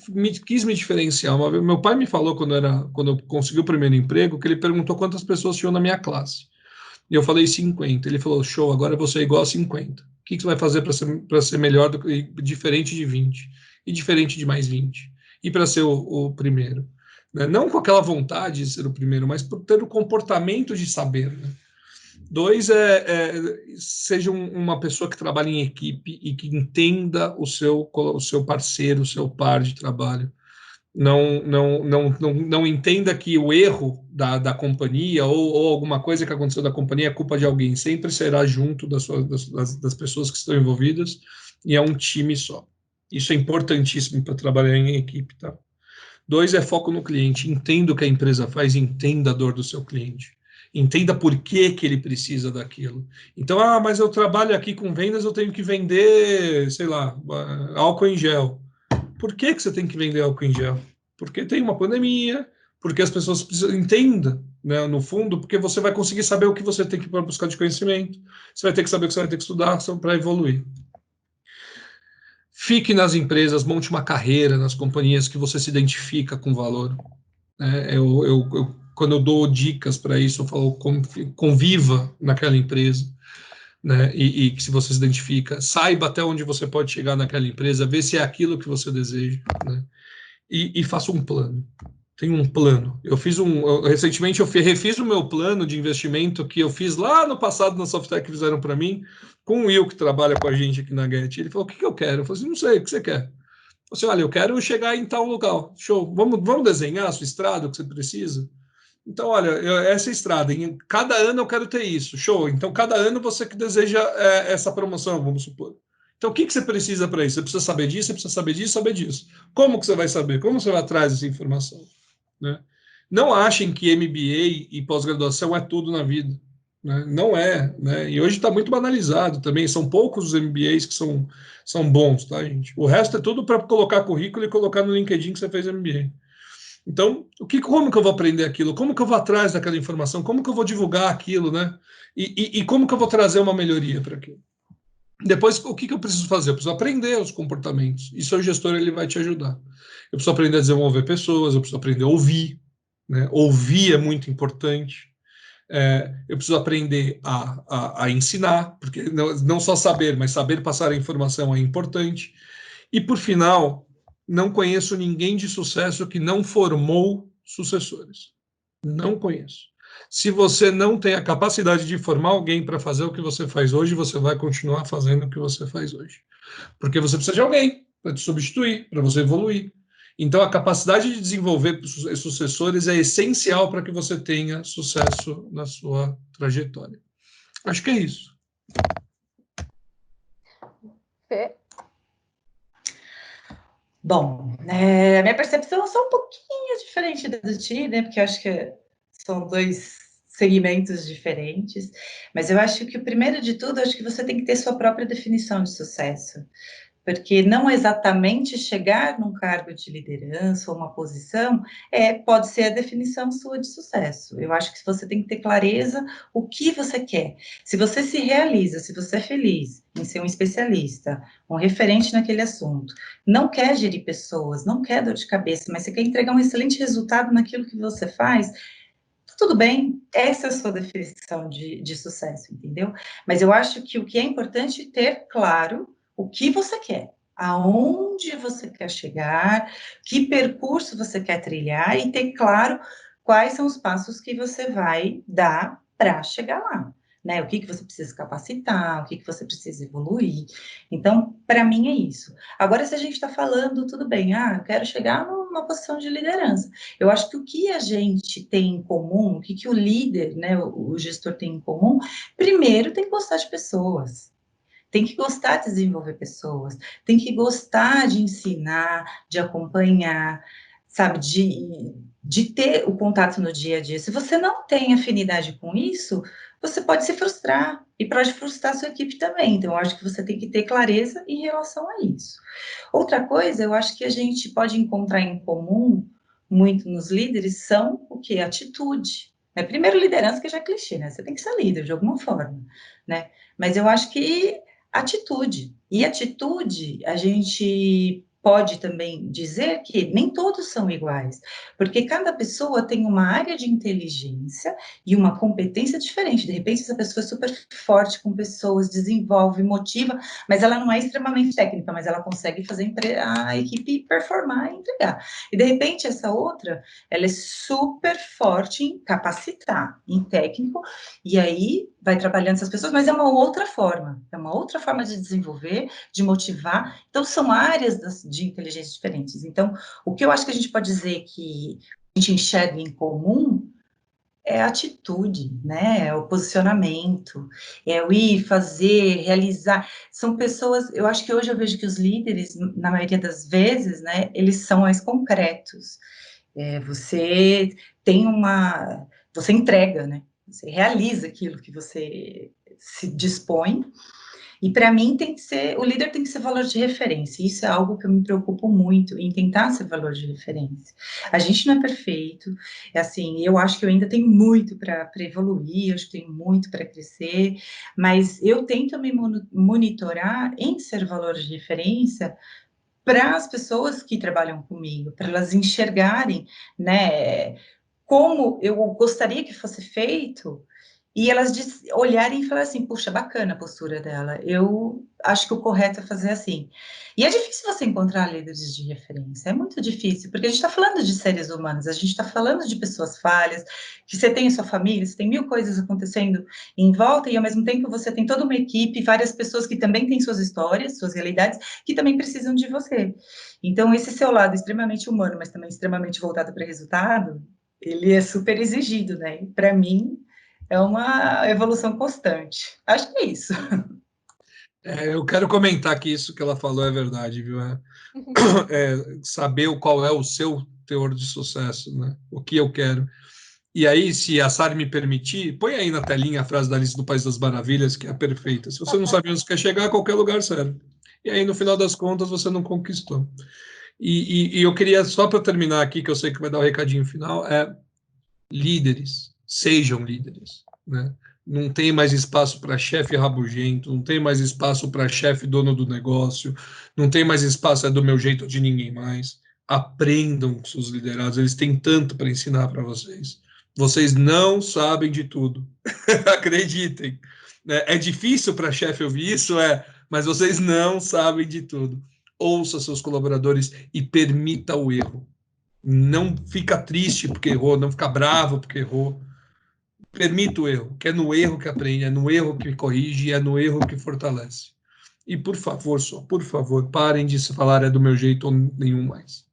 quis me diferenciar. Meu pai me falou quando eu consegui o primeiro emprego, que ele perguntou quantas pessoas tinham na minha classe. E eu falei 50. Ele falou, show, agora você é igual a 50. O que você vai fazer para ser melhor diferente de 20? E diferente de mais 20? E para ser o primeiro? Né? Não com aquela vontade de ser o primeiro, mas por ter o comportamento de saber. Né? 2, seja uma pessoa que trabalhe em equipe e que entenda o seu parceiro, o seu par de trabalho. Não entenda que o erro da companhia ou alguma coisa que aconteceu da companhia é culpa de alguém. Sempre será junto das pessoas que estão envolvidas e é um time só. Isso é importantíssimo para trabalhar em equipe, tá? 2 é foco no cliente. Entenda o que a empresa faz, entenda a dor do seu cliente. Entenda por que ele precisa daquilo. Então, mas eu trabalho aqui com vendas, eu tenho que vender, sei lá, álcool em gel. Por que você tem que vender álcool em gel? Porque tem uma pandemia, porque as pessoas precisam. Entenda, né, no fundo, porque você vai conseguir saber o que você tem que buscar de conhecimento, você vai ter que saber o que você vai ter que estudar para evoluir. Fique nas empresas, monte uma carreira nas companhias que você se identifica com valor. Eu quando eu dou dicas para isso, eu falo conviva naquela empresa, né? E que se você se identifica, saiba até onde você pode chegar naquela empresa, ver se é aquilo que você deseja, né? E faça um plano. Tem um plano. Recentemente eu refiz o meu plano de investimento que eu fiz lá no passado na Softec que fizeram para mim, com o Will, que trabalha com a gente aqui na Get. Ele falou: o que eu quero? Eu falei assim: não sei, o que você quer? Eu falei assim: olha, eu quero chegar em tal local. Show. Vamos desenhar a sua estrada, o que você precisa? Então, olha, essa estrada, em cada ano eu quero ter isso. Show. Então, cada ano você que deseja essa promoção, vamos supor. Então, o que você precisa para isso? Você precisa saber disso, você precisa saber disso, saber disso. Como que você vai saber? Como você vai atrás dessa informação? Né? Não achem que MBA e pós-graduação é tudo na vida. Né? Não é. Né? E hoje está muito banalizado também. São poucos os MBAs que são bons, tá, gente? O resto é tudo para colocar currículo e colocar no LinkedIn que você fez MBA. Então, como que eu vou aprender aquilo? Como que eu vou atrás daquela informação? Como que eu vou divulgar aquilo, né? E como que eu vou trazer uma melhoria para aquilo? Depois, o que eu preciso fazer? Eu preciso aprender os comportamentos. E seu gestor ele vai te ajudar. Eu preciso aprender a desenvolver pessoas, eu preciso aprender a ouvir. Né? Ouvir é muito importante. Eu preciso aprender a ensinar, porque não só saber, mas saber passar a informação é importante. E, por final, não conheço ninguém de sucesso que não formou sucessores. Não conheço. Se você não tem a capacidade de formar alguém para fazer o que você faz hoje, você vai continuar fazendo o que você faz hoje. Porque você precisa de alguém para te substituir, para você evoluir. Então, a capacidade de desenvolver sucessores é essencial para que você tenha sucesso na sua trajetória. Acho que é isso. Fê? Bom, a minha percepção é só um pouquinho diferente da do Ti, né? Porque eu acho que são dois segmentos diferentes. Mas eu acho que o primeiro de tudo, acho que você tem que ter sua própria definição de sucesso. Porque não exatamente chegar num cargo de liderança ou uma posição pode ser a definição sua de sucesso. Eu acho que você tem que ter clareza o que você quer. Se você se realiza, se você é feliz em ser um especialista, um referente naquele assunto, não quer gerir pessoas, não quer dor de cabeça, mas você quer entregar um excelente resultado naquilo que você faz, tudo bem, essa é a sua definição de sucesso, entendeu? Mas eu acho que o que é importante é ter claro o que você quer, aonde você quer chegar, que percurso você quer trilhar e ter claro quais são os passos que você vai dar para chegar lá, né? O que você precisa capacitar, o que você precisa evoluir. Então, para mim é isso. Agora, se a gente está falando, tudo bem, eu quero chegar numa posição de liderança. Eu acho que o que a gente tem em comum, o que o líder, né, o gestor tem em comum, primeiro tem que gostar de pessoas. Tem que gostar de desenvolver pessoas, tem que gostar de ensinar, de acompanhar, sabe, de ter o contato no dia a dia. Se você não tem afinidade com isso, você pode se frustrar e pode frustrar a sua equipe também. Então, eu acho que você tem que ter clareza em relação a isso. Outra coisa, eu acho que a gente pode encontrar em comum, muito nos líderes, são o que? Atitude. Primeiro, liderança, que já é clichê, né? Você tem que ser líder de alguma forma, né? Mas eu acho que atitude. E atitude, a gente pode também dizer que nem todos são iguais, porque cada pessoa tem uma área de inteligência e uma competência diferente. De repente, essa pessoa é super forte com pessoas, desenvolve, motiva, mas ela não é extremamente técnica, mas ela consegue fazer a equipe performar e entregar. E, de repente, essa outra, ela é super forte em capacitar, em técnico, e aí vai trabalhando essas pessoas, mas é uma outra forma de desenvolver, de motivar. Então, são áreas de inteligência diferentes. Então, o que eu acho que a gente pode dizer que a gente enxerga em comum é a atitude, né? É o posicionamento, é o ir, fazer, realizar. São pessoas, eu acho que hoje eu vejo que os líderes, na maioria das vezes, né, eles são mais concretos. Você tem você entrega, né? Você realiza aquilo que você se dispõe. E para mim o líder tem que ser valor de referência. Isso é algo que eu me preocupo muito em tentar ser valor de referência. A gente não é perfeito, é assim, eu acho que eu ainda tenho muito para evoluir, acho que tenho muito para crescer, mas eu tento me monitorar em ser valor de referência para as pessoas que trabalham comigo, para elas enxergarem, né, como eu gostaria que fosse feito, e elas olharem e falar assim, puxa, bacana a postura dela, eu acho que o correto é fazer assim. E é difícil você encontrar líderes de referência, é muito difícil, porque a gente está falando de seres humanos, a gente está falando de pessoas falhas, que você tem a sua família, você tem mil coisas acontecendo em volta, e ao mesmo tempo você tem toda uma equipe, várias pessoas que também têm suas histórias, suas realidades, que também precisam de você. Então, esse seu lado extremamente humano, mas também extremamente voltado para resultado, ele é super exigido, né? Para mim, é uma evolução constante. Acho que é isso. Eu quero comentar que isso que ela falou é verdade, viu? Saber qual é o seu teor de sucesso, né? O que eu quero. E aí, se a Sari me permitir, põe aí na telinha a frase da Alice do País das Maravilhas, que é perfeita. Se você não sabe onde você quer chegar, a qualquer lugar serve. E aí, no final das contas, você não conquistou. E eu queria, só para terminar aqui, que eu sei que vai dar o recadinho final, líderes, sejam líderes, né? Não tem mais espaço para chefe rabugento, não tem mais espaço para chefe dono do negócio, não tem mais espaço do meu jeito ou de ninguém mais. Aprendam com seus liderados, eles têm tanto para ensinar para vocês. Vocês não sabem de tudo, acreditem. Né? É difícil para chefe ouvir isso, mas vocês não sabem de tudo. Ouça seus colaboradores e permita o erro. Não fica triste porque errou, não fica bravo porque errou. Permita o erro, que é no erro que aprende, é no erro que corrige, é no erro que fortalece. E por favor, só, por favor, parem de se falar é do meu jeito ou nenhum mais.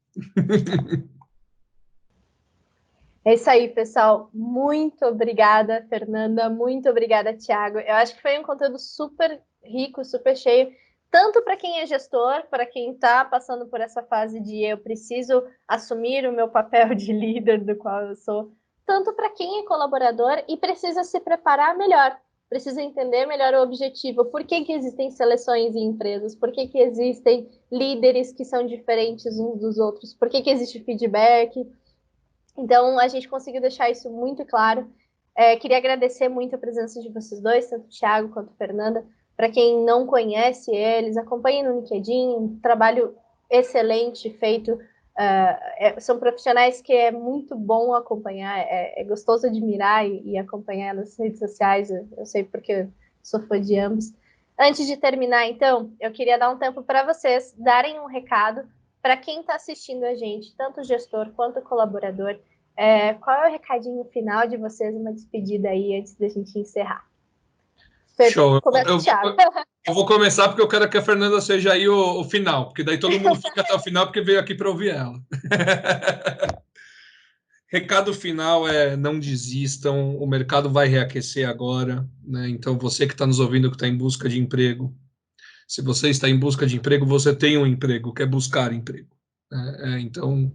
É isso aí, pessoal. Muito obrigada, Fernanda. Muito obrigada, Thiago. Eu acho que foi um conteúdo super rico, super cheio, tanto para quem é gestor, para quem está passando por essa fase de eu preciso assumir o meu papel de líder do qual eu sou, tanto para quem é colaborador e precisa se preparar melhor, precisa entender melhor o objetivo, por que existem seleções em empresas, por que existem líderes que são diferentes uns dos outros, por que existe feedback. Então, a gente conseguiu deixar isso muito claro. Queria agradecer muito a presença de vocês dois, tanto o Thiago quanto a Fernanda. Para quem não conhece eles, acompanhem no LinkedIn, um trabalho excelente feito. São profissionais que é muito bom acompanhar, é gostoso admirar e acompanhar nas redes sociais. Eu sei porque eu sou fã de ambos. Antes de terminar, então, eu queria dar um tempo para vocês darem um recado para quem está assistindo a gente, tanto o gestor quanto o colaborador. Qual é o recadinho final de vocês, uma despedida aí antes da gente encerrar? Show. Começa o Thiago. Eu vou começar porque eu quero que a Fernanda seja aí o final, porque daí todo mundo fica até o final porque veio aqui para ouvir ela. Recado final não desistam, o mercado vai reaquecer agora, né? Então você que está nos ouvindo, que está em busca de emprego, se você está em busca de emprego, você tem um emprego, quer buscar emprego. Então,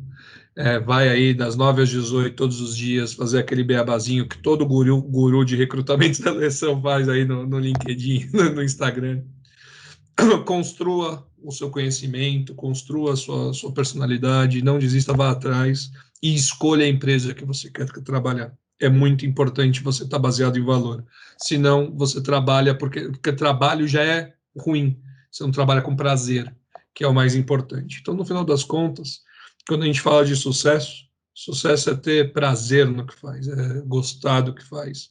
vai aí das 9 às 18 todos os dias, fazer aquele beabazinho que todo guru de recrutamento e seleção faz aí no LinkedIn, no Instagram. Construa o seu conhecimento, construa a sua personalidade, não desista, vá atrás e escolha a empresa que você quer trabalhar. É muito importante você estar baseado em valor. Senão, você trabalha porque trabalho já é ruim. Você não trabalha com prazer, que é o mais importante. Então, no final das contas, quando a gente fala de sucesso, sucesso é ter prazer no que faz, é gostar do que faz.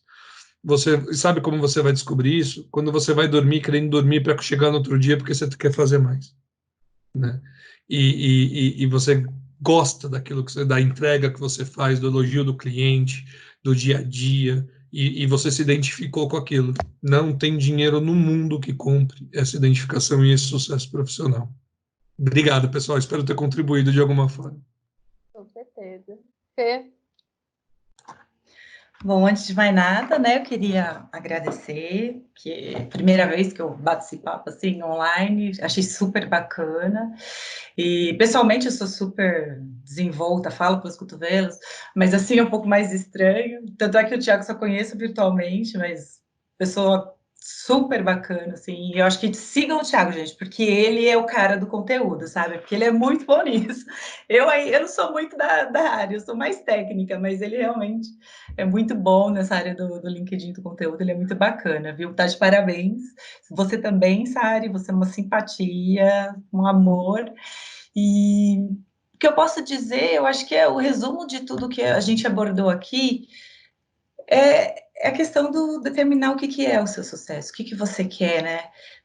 Você sabe como você vai descobrir isso? Quando você vai dormir querendo dormir para chegar no outro dia porque você quer fazer mais, né? E você gosta daquilo da entrega que você faz, do elogio do cliente, do dia a dia, e você se identificou com aquilo. Não tem dinheiro no mundo que compre essa identificação e esse sucesso profissional. Obrigado, pessoal. Espero ter contribuído de alguma forma. Com certeza. Fê? Bom, antes de mais nada, né, eu queria agradecer, que é a primeira vez que eu bato esse papo assim online, achei super bacana. E pessoalmente eu sou super desenvolta, falo pelos cotovelos, mas assim é um pouco mais estranho. Tanto é que o Thiago só conheço virtualmente, mas pessoa super bacana, assim. E eu acho que sigam o Thiago, gente, porque ele é o cara do conteúdo, sabe? Porque ele é muito bom nisso. Eu não sou muito da área, eu sou mais técnica, mas ele realmente é muito bom nessa área do LinkedIn, do conteúdo, ele é muito bacana, viu? Tá de parabéns. Você também, Sari, você é uma simpatia, um amor. E que eu posso dizer, eu acho que é o resumo de tudo que a gente abordou aqui, é a questão do determinar o que é o seu sucesso, o que você quer, né?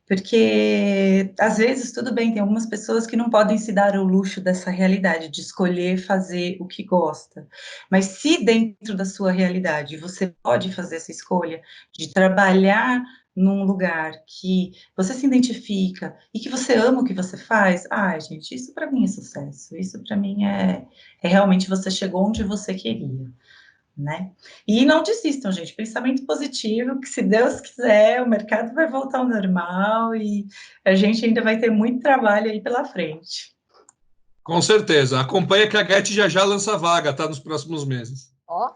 Porque, às vezes, tudo bem, tem algumas pessoas que não podem se dar o luxo dessa realidade, de escolher fazer o que gosta. Mas se dentro da sua realidade você pode fazer essa escolha de trabalhar num lugar que você se identifica e que você ama o que você faz, gente, isso para mim é sucesso. Isso para mim é realmente você chegou onde você queria, né? E não desistam, gente. Pensamento positivo, que se Deus quiser, o mercado vai voltar ao normal e a gente ainda vai ter muito trabalho aí pela frente. Com certeza. Acompanha que a Get já lança vaga, tá? Nos próximos meses. Ó.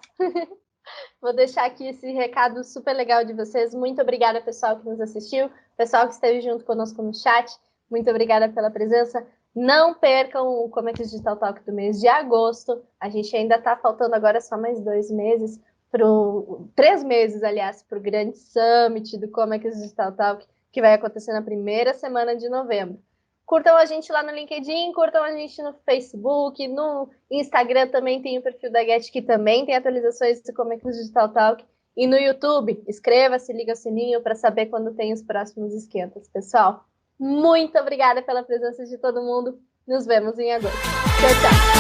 Vou deixar aqui esse recado super legal de vocês. Muito obrigada, pessoal que nos assistiu, pessoal que esteve junto conosco no chat. Muito obrigada pela presença. Não percam o Comex Digital Talk do mês de agosto. A gente ainda está faltando agora só mais 2 meses, 3 meses, aliás, para o grande summit do Comex Digital Talk, que vai acontecer na primeira semana de novembro. Curtam a gente lá no LinkedIn, curtam a gente no Facebook, no Instagram também tem o perfil da Get, que também tem atualizações do Comex Digital Talk. E no YouTube, inscreva-se, liga o sininho para saber quando tem os próximos esquentas. Pessoal, muito obrigada pela presença de todo mundo. Nos vemos em agosto. Tchau, tchau.